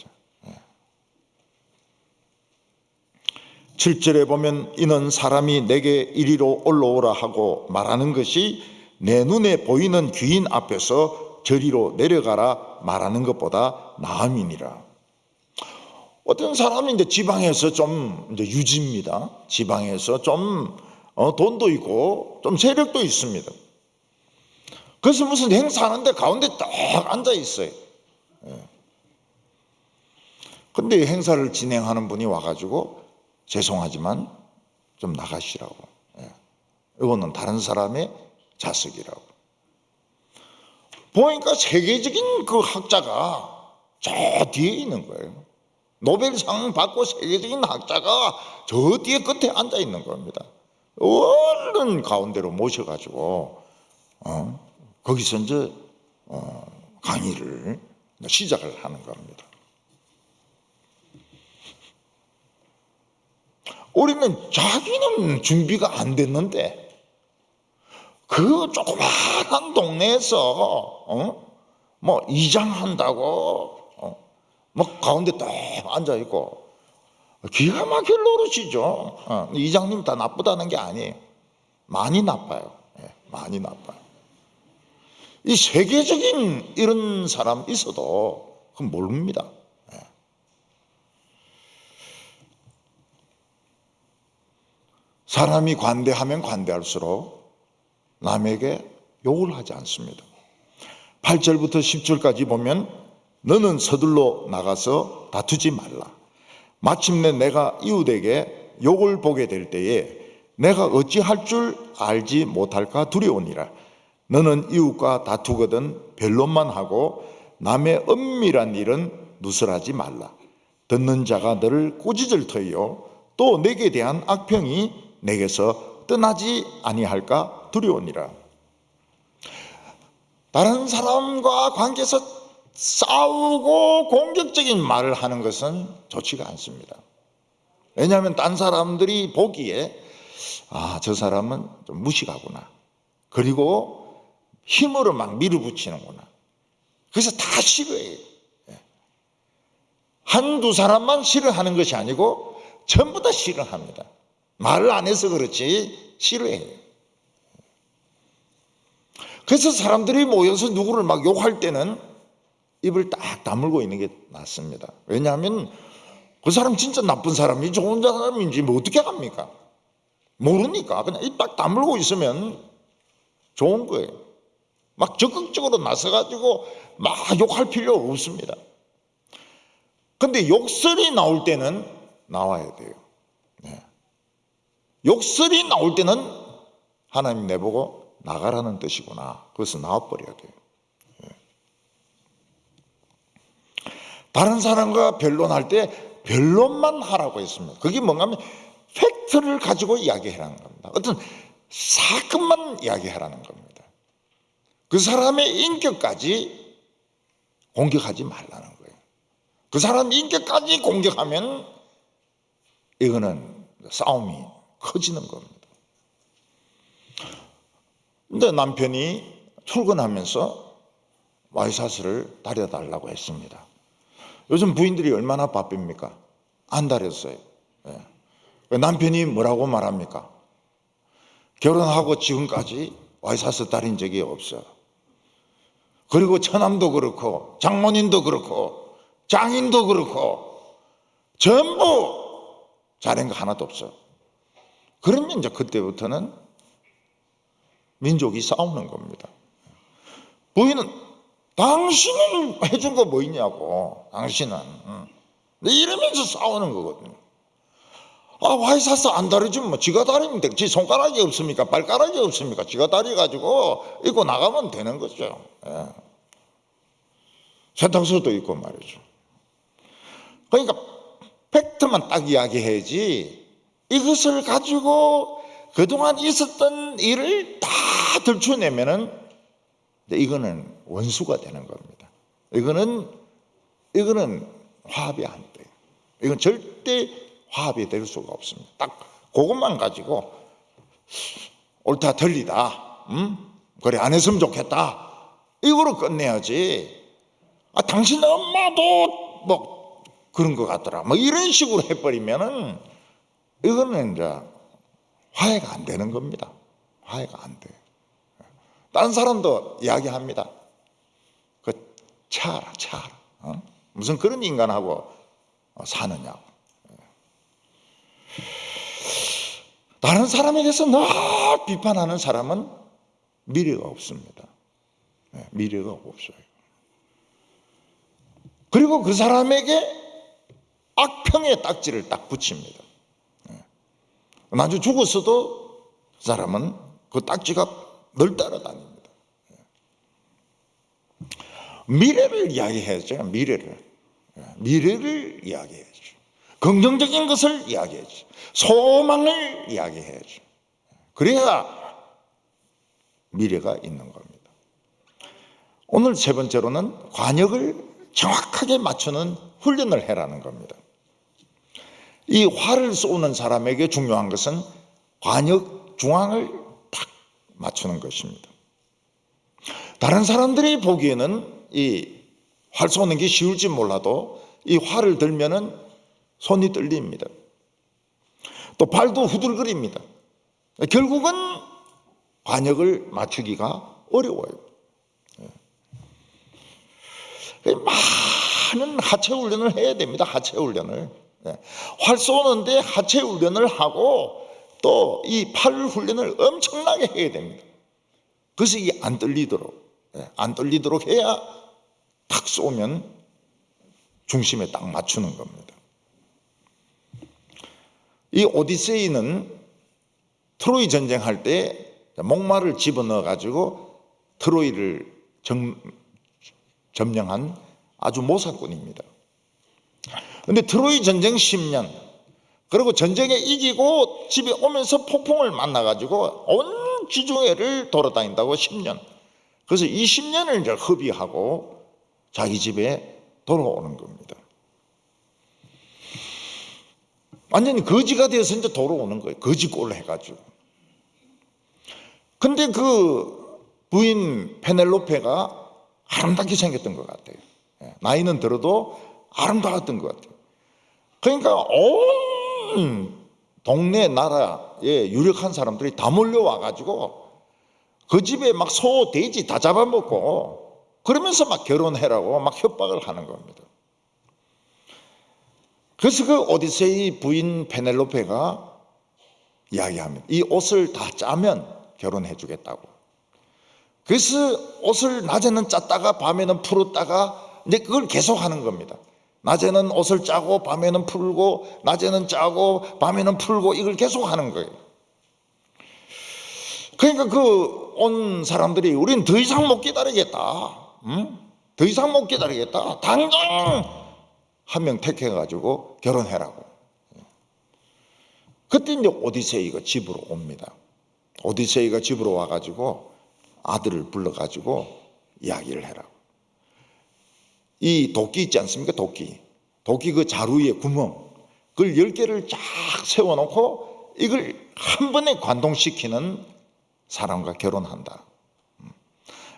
7절에 보면 이는 사람이 내게 이리로 올라오라 하고 말하는 것이 내 눈에 보이는 귀인 앞에서 저리로 내려가라 말하는 것보다 나음이니라. 어떤 사람이 이제 지방에서 좀 이제 유지입니다. 지방에서 좀 돈도 있고 좀 세력도 있습니다. 그래서 무슨 행사하는데 가운데 딱 앉아 있어요. 근데 행사를 진행하는 분이 와가지고 죄송하지만 좀 나가시라고. 이거는 다른 사람의 자석이라고. 보니까 세계적인 그 학자가 저 뒤에 있는 거예요. 노벨상 받고 세계적인 학자가 저 뒤에 끝에 앉아 있는 겁니다. 얼른 가운데로 모셔가지고 거기서 이제 강의를 시작을 하는 겁니다. 우리는 자기는 준비가 안 됐는데 그 조그마한 동네에서 뭐 이장한다고 뭐 가운데 딱 앉아 있고 기가 막힐 노릇이죠. 이장님 다 나쁘다는 게 아니에요. 많이 나빠요. 많이 나빠요. 이 세계적인 이런 사람 있어도 그건 모릅니다. 사람이 관대하면 관대할수록 남에게 욕을 하지 않습니다. 8절부터 10절까지 보면 너는 서둘러 나가서 다투지 말라. 마침내 내가 이웃에게 욕을 보게 될 때에 내가 어찌할 줄 알지 못할까 두려우니라. 너는 이웃과 다투거든 변론만 하고 남의 은밀한 일은 누설하지 말라. 듣는 자가 너를 꾸짖을 터이요 또 내게 대한 악평이 내게서 떠나지 아니할까 두려우니라. 다른 사람과 관계에서 싸우고 공격적인 말을 하는 것은 좋지가 않습니다. 왜냐하면 딴 사람들이 보기에 저 사람은 좀 무식하구나. 그리고 힘으로 막 밀어붙이는구나. 그래서 다 싫어해요. 한두 사람만 싫어하는 것이 아니고 전부 다 싫어합니다. 말을 안 해서 그렇지 싫어해요. 그래서 사람들이 모여서 누구를 막 욕할 때는 입을 딱 다물고 있는 게 낫습니다. 왜냐하면 그 사람 진짜 나쁜 사람인지 좋은 사람인지 뭐 어떻게 합니까? 모르니까 그냥 입 딱 다물고 있으면 좋은 거예요. 막 적극적으로 나서가지고 막 욕할 필요 없습니다. 근데 욕설이 나올 때는 나와야 돼요. 욕설이 나올 때는 하나님 내보고 나가라는 뜻이구나. 그래서 나와버려야 돼요. 다른 사람과 변론할 때 변론만 하라고 했습니다. 그게 뭔가 하면 팩트를 가지고 이야기하라는 겁니다. 어떤 사건만 이야기하라는 겁니다. 그 사람의 인격까지 공격하지 말라는 거예요. 그 사람 인격까지 공격하면 이거는 싸움이 커지는 겁니다. 근데 남편이 출근하면서 와이셔츠를 다려달라고 했습니다. 요즘 부인들이 얼마나 바쁩니까? 안 다렸어요. 남편이 뭐라고 말합니까? 결혼하고 지금까지 와이셔츠 다린 적이 없어. 그리고 처남도 그렇고 장모님도 그렇고 장인도 그렇고 전부 잘한 거 하나도 없어. 그러면 이제 그때부터는 민족이 싸우는 겁니다. 부인은 당신은 해준 거 뭐 있냐고. 당신은 이러면서 싸우는 거거든요. 와이셔츠 안 다려주면 뭐 지가 다리면 돼. 지 손가락이 없습니까? 발가락이 없습니까? 지가 다려가지고 입고 나가면 되는 거죠. 세탁소도 있고 말이죠. 그러니까 팩트만 딱 이야기해야지 이것을 가지고 그동안 있었던 일을 다 들춰내면은 이거는 원수가 되는 겁니다. 이거는 화합이 안 돼요. 이건 절대 화합이 될 수가 없습니다. 딱 그것만 가지고 옳다 틀리다, 그래 안 했으면 좋겠다 이거로 끝내야지. 당신 엄마도 뭐 그런 것 같더라. 뭐 이런 식으로 해버리면은 이거는 이제 화해가 안 되는 겁니다. 화해가 안 돼요. 다른 사람도 이야기합니다. 차라. 무슨 그런 인간하고 사느냐고. 다른 사람에 대해서 늘 비판하는 사람은 미래가 없습니다. 미래가 없어요. 그리고 그 사람에게 악평의 딱지를 딱 붙입니다. 나중에 죽었어도 그 사람은 그 딱지가 늘 따라다닙니다. 미래를 이야기해야죠. 미래를 이야기해야죠. 긍정적인 것을 이야기해야죠. 소망을 이야기해야죠. 그래야 미래가 있는 겁니다. 오늘 세 번째로는 관역을 정확하게 맞추는 훈련을 해라는 겁니다. 이 활을 쏘는 사람에게 중요한 것은 관역 중앙을 딱 맞추는 것입니다. 다른 사람들이 보기에는 이 활 쏘는 게 쉬울지 몰라도 이 활을 들면은 손이 떨립니다. 또 발도 후들거립니다. 결국은 관역을 맞추기가 어려워요. 많은 하체 훈련을 해야 됩니다. 하체 훈련을. 활 쏘는데 하체 훈련을 하고 또 이 팔 훈련을 엄청나게 해야 됩니다. 그래서 이게 안 떨리도록 해야 탁 쏘면 중심에 딱 맞추는 겁니다. 이 오디세이는 트로이 전쟁할 때 목마를 집어넣어 가지고 트로이를 점령한 아주 모사꾼입니다. 그런데 트로이 전쟁 10년, 그리고 전쟁에 이기고 집에 오면서 폭풍을 만나가지고 온 지중해를 돌아다닌다고 10년. 그래서 20년을 이제 허비하고 자기 집에 돌아오는 겁니다. 완전히 거지가 되어서 이제 돌아오는 거예요. 거지꼴로 해가지고. 근데 그 부인 페넬로페가 아름답게 생겼던 것 같아요. 나이는 들어도 아름다웠던 것 같아요. 그러니까 온 동네 나라에 유력한 사람들이 다 몰려와가지고 그 집에 막 소, 돼지 다 잡아먹고 그러면서 막 결혼해라고 막 협박을 하는 겁니다. 그래서 그 오디세이 부인 페넬로페가 이야기합니다. 이 옷을 다 짜면 결혼해 주겠다고. 그래서 옷을 낮에는 짰다가 밤에는 풀었다가 이제 그걸 계속 하는 겁니다. 낮에는 옷을 짜고 밤에는 풀고 낮에는 짜고 밤에는 풀고 이걸 계속 하는 거예요. 그러니까 그 온 사람들이 우린 더 이상 못 기다리겠다. 더 이상 못 기다리겠다. 당장 한 명 택해가지고 결혼해라고. 그때 이제 오디세이가 집으로 옵니다. 오디세이가 집으로 와가지고 아들을 불러가지고 이야기를 해라고. 이 도끼 있지 않습니까? 도끼 그 자루 위에 구멍, 그걸 10개를 쫙 세워놓고 이걸 한 번에 관동시키는 사람과 결혼한다.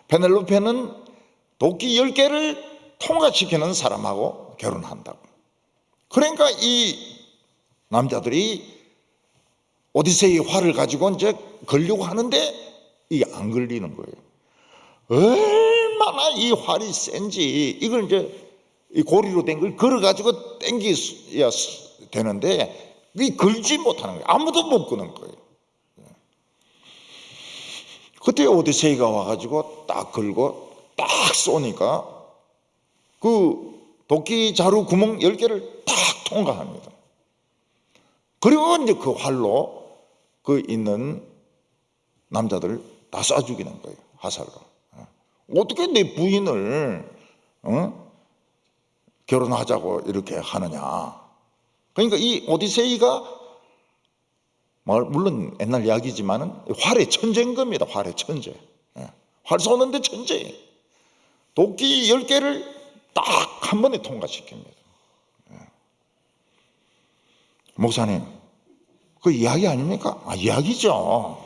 페넬로페는 도끼 10개를 통과시키는 사람하고 결혼한다고. 그러니까 이 남자들이 오디세이의 활을 가지고 이제 걸려고 하는데 이게 안 걸리는 거예요. 얼마나 이 활이 센지 이걸 이제 이 고리로 된 걸 걸어가지고 당겨야 되는데 이 걸지 못하는 거예요. 아무도 못 끄는 거예요. 그때 오디세이가 와가지고 딱 걸고 딱 쏘니까 그 도끼 자루 구멍 10개를 딱 통과합니다. 그리고 이제 그 활로 그 있는 남자들 다 쏴 죽이는 거예요. 화살로. 어떻게 내 부인을 결혼하자고 이렇게 하느냐. 그러니까 이 오디세이가 물론 옛날 이야기지만은 활의 천재인 겁니다. 활의 천재. 활 쏘는데 천재. 도끼 10개를 딱 한 번에 통과시킵니다. 목사님, 그 이야기 아닙니까? 이야기죠.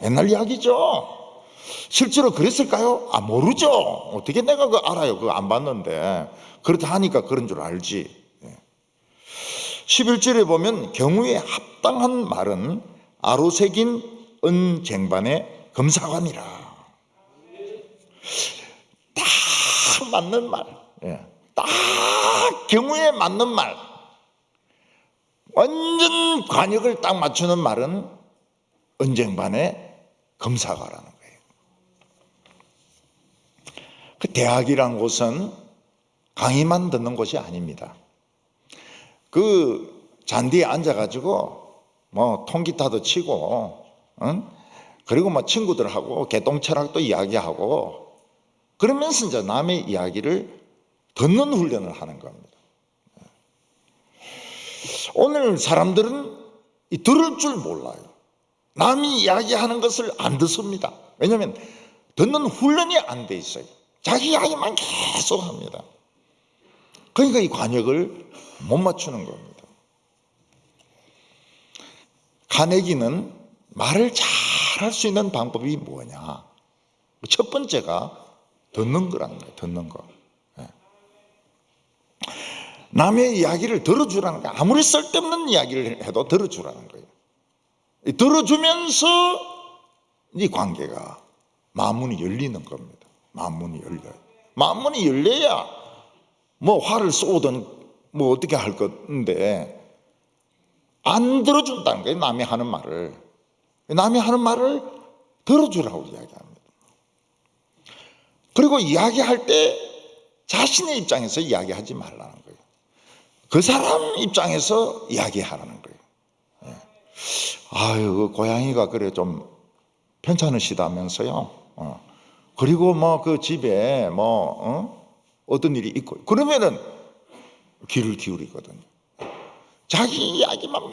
옛날 이야기죠. 실제로 그랬을까요? 모르죠. 어떻게 내가 그거 알아요? 그거 안 봤는데. 그렇다 하니까 그런 줄 알지. 11절에 보면 경우에 합당한 말은 아로새긴 은쟁반의 검사관이라. 딱 맞는 말. 딱 경우에 맞는 말. 완전 관역을 딱 맞추는 말은 언쟁반의 검사가라는 거예요. 그 대학이란 곳은 강의만 듣는 곳이 아닙니다. 그 잔디에 앉아가지고 뭐 통기타도 치고, 응? 그리고 뭐 친구들하고 개똥철학도 이야기하고, 그러면서 이제 남의 이야기를 듣는 훈련을 하는 겁니다. 오늘 사람들은 들을 줄 몰라요. 남이 이야기하는 것을 안 듣습니다. 왜냐하면 듣는 훈련이 안 돼 있어요. 자기 이야기만 계속 합니다. 그러니까 이 관역을 못 맞추는 겁니다. 카네기는 말을 잘 할 수 있는 방법이 뭐냐? 첫 번째가 듣는 거라는 거예요. 듣는 거. 남의 이야기를 들어주라는 거예요. 아무리 쓸데없는 이야기를 해도 들어주라는 거예요. 들어주면서 이 관계가 마음문이 열리는 겁니다. 마음문이 열려요. 마음문이 열려야 뭐 화를 쏘든 뭐 어떻게 할 건데, 안 들어준다는 거예요. 남이 하는 말을. 남이 하는 말을 들어주라고 이야기합니다. 그리고 이야기할 때 자신의 입장에서 이야기하지 말라는 거예요. 그 사람 입장에서 이야기하라는 거예요. 아유, 그 고양이가 그래 좀 편찮으시다면서요. 그리고 뭐 그 집에 어떤 일이 있고, 그러면은 귀를 기울이거든요. 자기 이야기만 막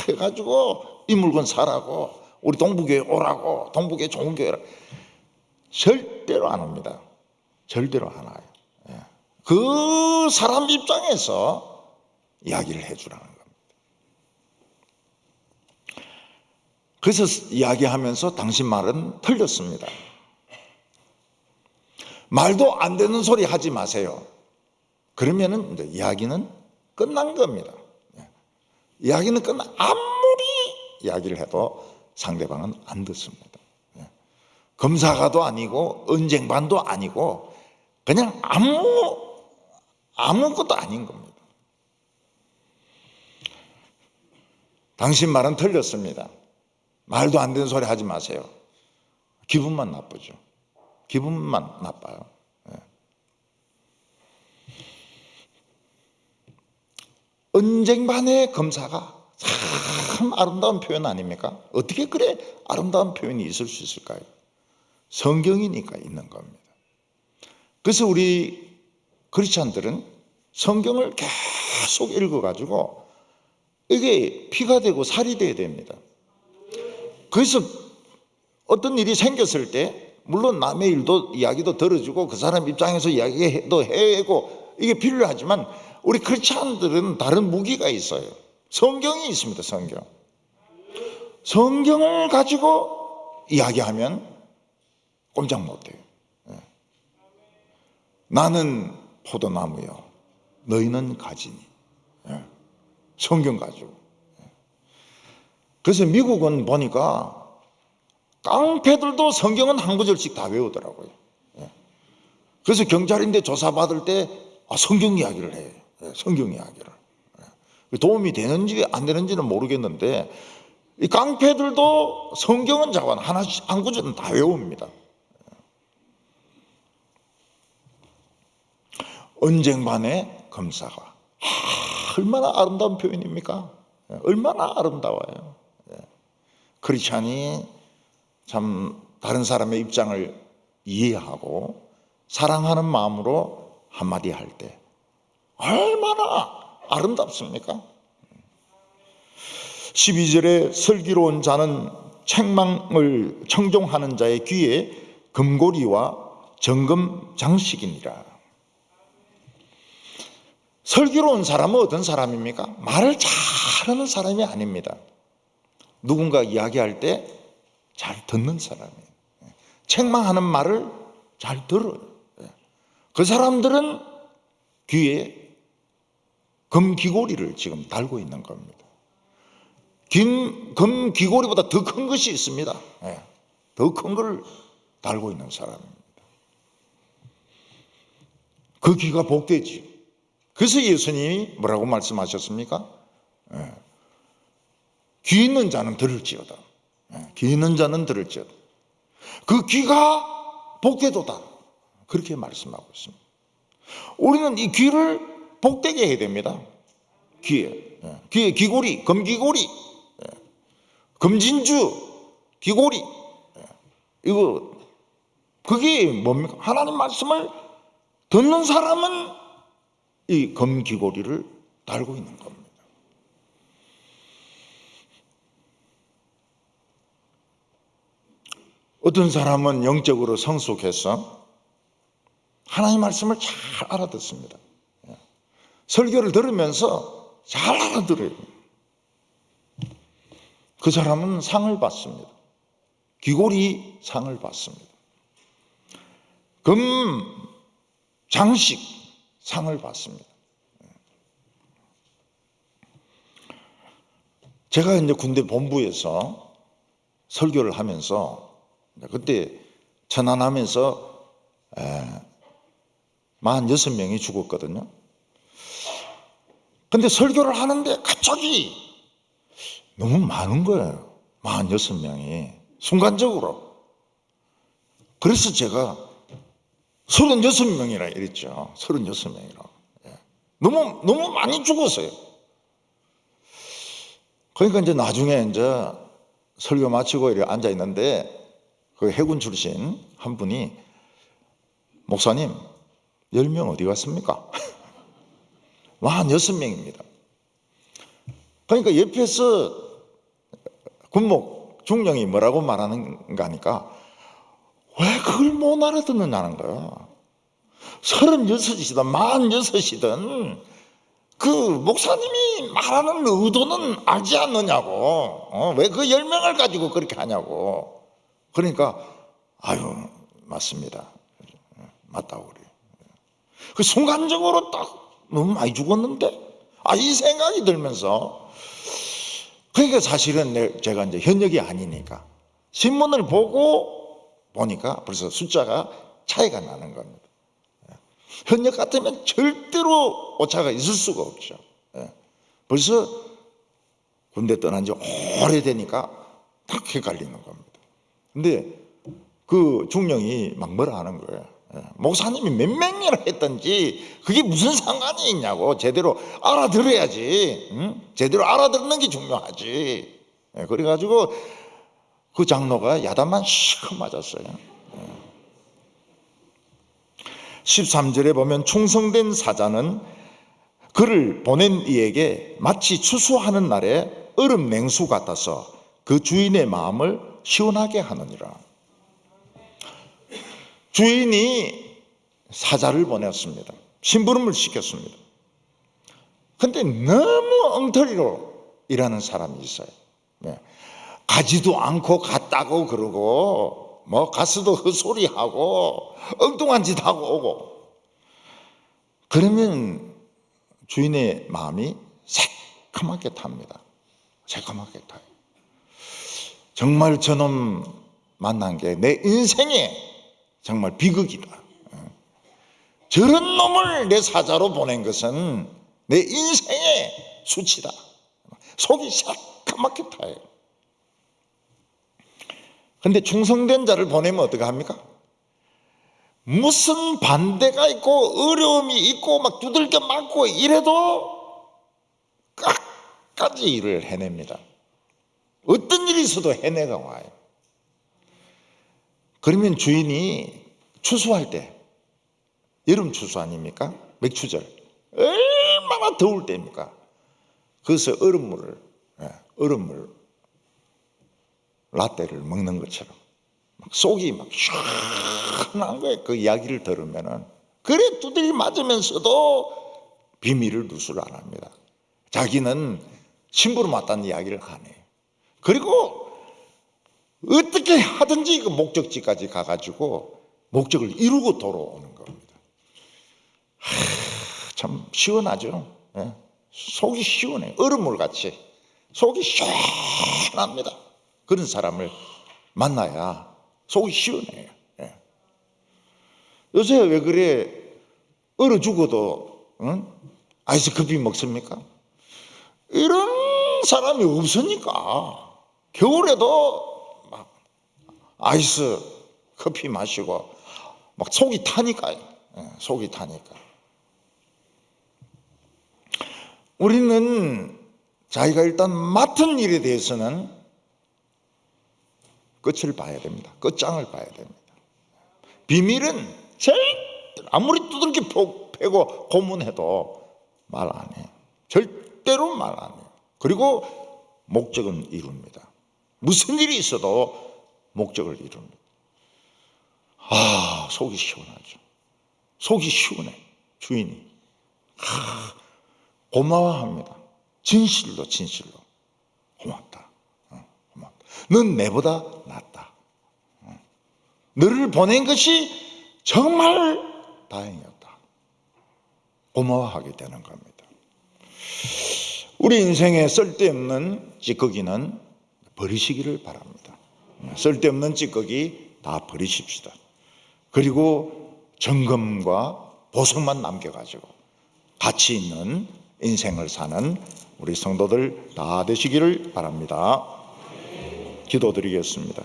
해가지고 이 물건 사라고, 우리 동부교회 오라고, 동부교회 좋은 교회라, 절대로 안 합니다. 절대로 안 와요. 그 사람 입장에서 이야기를 해주라는 겁니다. 그래서 이야기하면서 당신 말은 틀렸습니다. 말도 안 되는 소리 하지 마세요. 그러면은 이제 이야기는 끝난 겁니다. 이야기는 아무리 이야기를 해도 상대방은 안 듣습니다. 검사가도 아니고 언쟁반도 아니고 그냥 아무것도 아닌 겁니다. 당신 말은 틀렸습니다. 말도 안 되는 소리 하지 마세요. 기분만 나쁘죠. 기분만 나빠요. 언쟁반의 검사가 참 아름다운 표현 아닙니까? 어떻게 그래 아름다운 표현이 있을 수 있을까요? 성경이니까 있는 겁니다. 그래서 우리 크리스찬들은 성경을 계속 읽어가지고 이게 피가 되고 살이 돼야 됩니다. 그래서 어떤 일이 생겼을 때 물론 남의 일도 이야기도 들어주고 그 사람 입장에서 이야기도 해고 이게 필요하지만, 우리 크리스찬들은 다른 무기가 있어요. 성경이 있습니다. 성경을 가지고 이야기하면 꼼짝 못해요. 나는 포도나무요, 너희는 가지니. 성경 가지고. 그래서 미국은 보니까 깡패들도 성경은 한 구절씩 다 외우더라고요. 그래서 경찰인데 조사받을 때 성경 이야기를 해요. 성경 이야기를. 도움이 되는지 안 되는지는 모르겠는데, 이 깡패들도 성경은 자관 하나씩 한 구절은 다 외웁니다. 언쟁반의 검사가. 얼마나 아름다운 표현입니까? 얼마나 아름다워요. 크리스찬이 참 다른 사람의 입장을 이해하고 사랑하는 마음으로 한마디 할 때 얼마나 아름답습니까? 12절에 슬기로운 자는 책망을 청종하는 자의 귀에 금고리와 정금 장식이니라. 슬기로운 사람은 어떤 사람입니까? 말을 잘하는 사람이 아닙니다. 누군가 이야기할 때 잘 듣는 사람이에요. 책망하는 말을 잘 들어요. 그 사람들은 귀에 금귀고리를 지금 달고 있는 겁니다. 금귀고리보다 더 큰 것이 있습니다. 더 큰 걸 달고 있는 사람입니다. 그 귀가 복되지. 그래서 예수님이 뭐라고 말씀하셨습니까? 귀 있는 자는 들을지어다. 귀 있는 자는 들을지어다. 그 귀가 복되도다. 그렇게 말씀하고 있습니다. 우리는 이 귀를 복되게 해야 됩니다. 귀에 귀고리, 금귀고리, 금진주, 귀고리. 이거 그게 뭡니까? 하나님 말씀을 듣는 사람은 이 금귀고리를 달고 있는 겁니다. 어떤 사람은 영적으로 성숙해서 하나님 말씀을 잘 알아듣습니다. 설교를 들으면서 잘 알아들어요. 그 사람은 상을 받습니다. 귀고리 상을 받습니다. 금 장식 상을 받습니다. 제가 이제 군대 본부에서 설교를 하면서 그때 천안하면서 46명이 죽었거든요. 근데 설교를 하는데 갑자기 너무 많은 거예요. 46명이 순간적으로. 그래서 제가 36명이라 이랬죠. 36명이라. 너무 많이 죽었어요. 그러니까 이제 나중에 이제 설교 마치고 이렇게 앉아 있는데 그 해군 출신 한 분이 목사님 10명 어디 갔습니까? 46명입니다. 그러니까 옆에서 군목 중령이 뭐라고 말하는가 하니까 왜 그걸 못 알아듣느냐는 거야. 36이든 46이든 그 목사님이 말하는 의도는 알지 않느냐고. 왜 그 10명을 가지고 그렇게 하냐고. 그러니까 아유 맞습니다. 맞다고 그래요. 그 순간적으로 딱 너무 많이 죽었는데 이 생각이 들면서 그러니까 사실은 제가 이제 현역이 아니니까 신문을 보니까 벌써 숫자가 차이가 나는 겁니다. 현역 같으면 절대로 오차가 있을 수가 없죠. 벌써 군대 떠난 지 오래되니까 딱 헷갈리는 겁니다. 근데 그 중령이 막 뭐라 하는 거예요. 목사님이 몇 명이나 했던지 그게 무슨 상관이 있냐고. 제대로 알아들어야지. 응? 제대로 알아듣는 게 중요하지. 그래가지고 그 장로가 야단만 시커 맞았어요. 13절에 보면 충성된 사자는 그를 보낸 이에게 마치 추수하는 날에 얼음 냉수 같아서 그 주인의 마음을 시원하게 하느니라. 주인이 사자를 보냈습니다. 심부름을 시켰습니다. 근데 너무 엉터리로 일하는 사람이 있어요. 가지도 않고 갔다고 그러고 뭐 가스도 헛소리하고 엉뚱한 짓 하고 오고. 그러면 주인의 마음이 새카맣게 탑니다. 새카맣게 타요. 정말 저놈 만난 게 내 인생에 정말 비극이다. 저런 놈을 내 사자로 보낸 것은 내 인생의 수치다. 속이 새카맣게 타요. 근데 충성된 자를 보내면 어떻게 합니까? 무슨 반대가 있고 어려움이 있고 막 두들겨 맞고 이래도 끝까지 일을 해냅니다. 어떤 일이 있어도 해내가 와요. 그러면 주인이 추수할 때, 여름 추수 아닙니까? 맥추절. 얼마나 더울 때입니까? 그래서 얼음물 라떼를 먹는 것처럼 막 속이 막 시원한 거예요. 그 이야기를 들으면은. 그래 두들이 맞으면서도 비밀을 누설 안 합니다. 자기는 심부름 왔다는 이야기를 안 해요. 그리고 어떻게 하든지 그 목적지까지 가가지고 목적을 이루고 돌아오는 겁니다. 참 시원하죠. 속이 시원해요. 얼음물 같이 속이 시원합니다. 그런 사람을 만나야 속이 시원해요. 요새 왜 그래 얼어 죽어도 아이스 커피 먹습니까? 이런 사람이 없으니까 겨울에도 막 아이스 커피 마시고 막 속이 타니까요. 속이 타니까. 우리는 자기가 일단 맡은 일에 대해서는 끝을 봐야 됩니다. 끝장을 봐야 됩니다. 비밀은 아무리 두들겨 패고 고문해도 말 안 해요. 절대로 말 안 해요. 그리고 목적은 이룹니다. 무슨 일이 있어도 목적을 이룹니다. 속이 시원하죠. 속이 시원해. 주인이 고마워합니다. 진실로 고맙다. 고맙다. 넌 내보다 낫다. 너를 보낸 것이 정말 다행이었다. 고마워하게 되는 겁니다. 우리 인생에 쓸데없는 찌꺼기는 버리시기를 바랍니다. 쓸데없는 찌꺼기 다 버리십시다. 그리고 정금과 보석만 남겨가지고 가치 있는 인생을 사는 우리 성도들 다 되시기를 바랍니다. 기도드리겠습니다.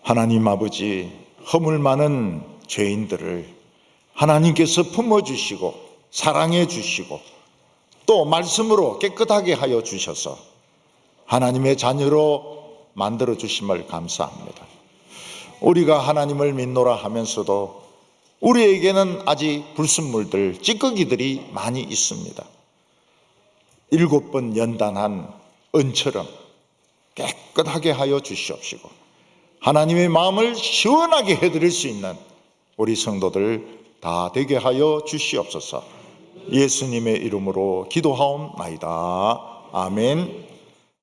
하나님 아버지, 허물 많은 죄인들을 하나님께서 품어주시고 사랑해 주시고 또 말씀으로 깨끗하게 하여 주셔서 하나님의 자녀로 만들어 주심을 감사합니다. 우리가 하나님을 믿노라 하면서도 우리에게는 아직 불순물들, 찌꺼기들이 많이 있습니다. 7번 연단한 은처럼 깨끗하게 하여 주시옵시고 하나님의 마음을 시원하게 해드릴 수 있는 우리 성도들 다 되게 하여 주시옵소서. 예수님의 이름으로 기도하옵나이다. 아멘.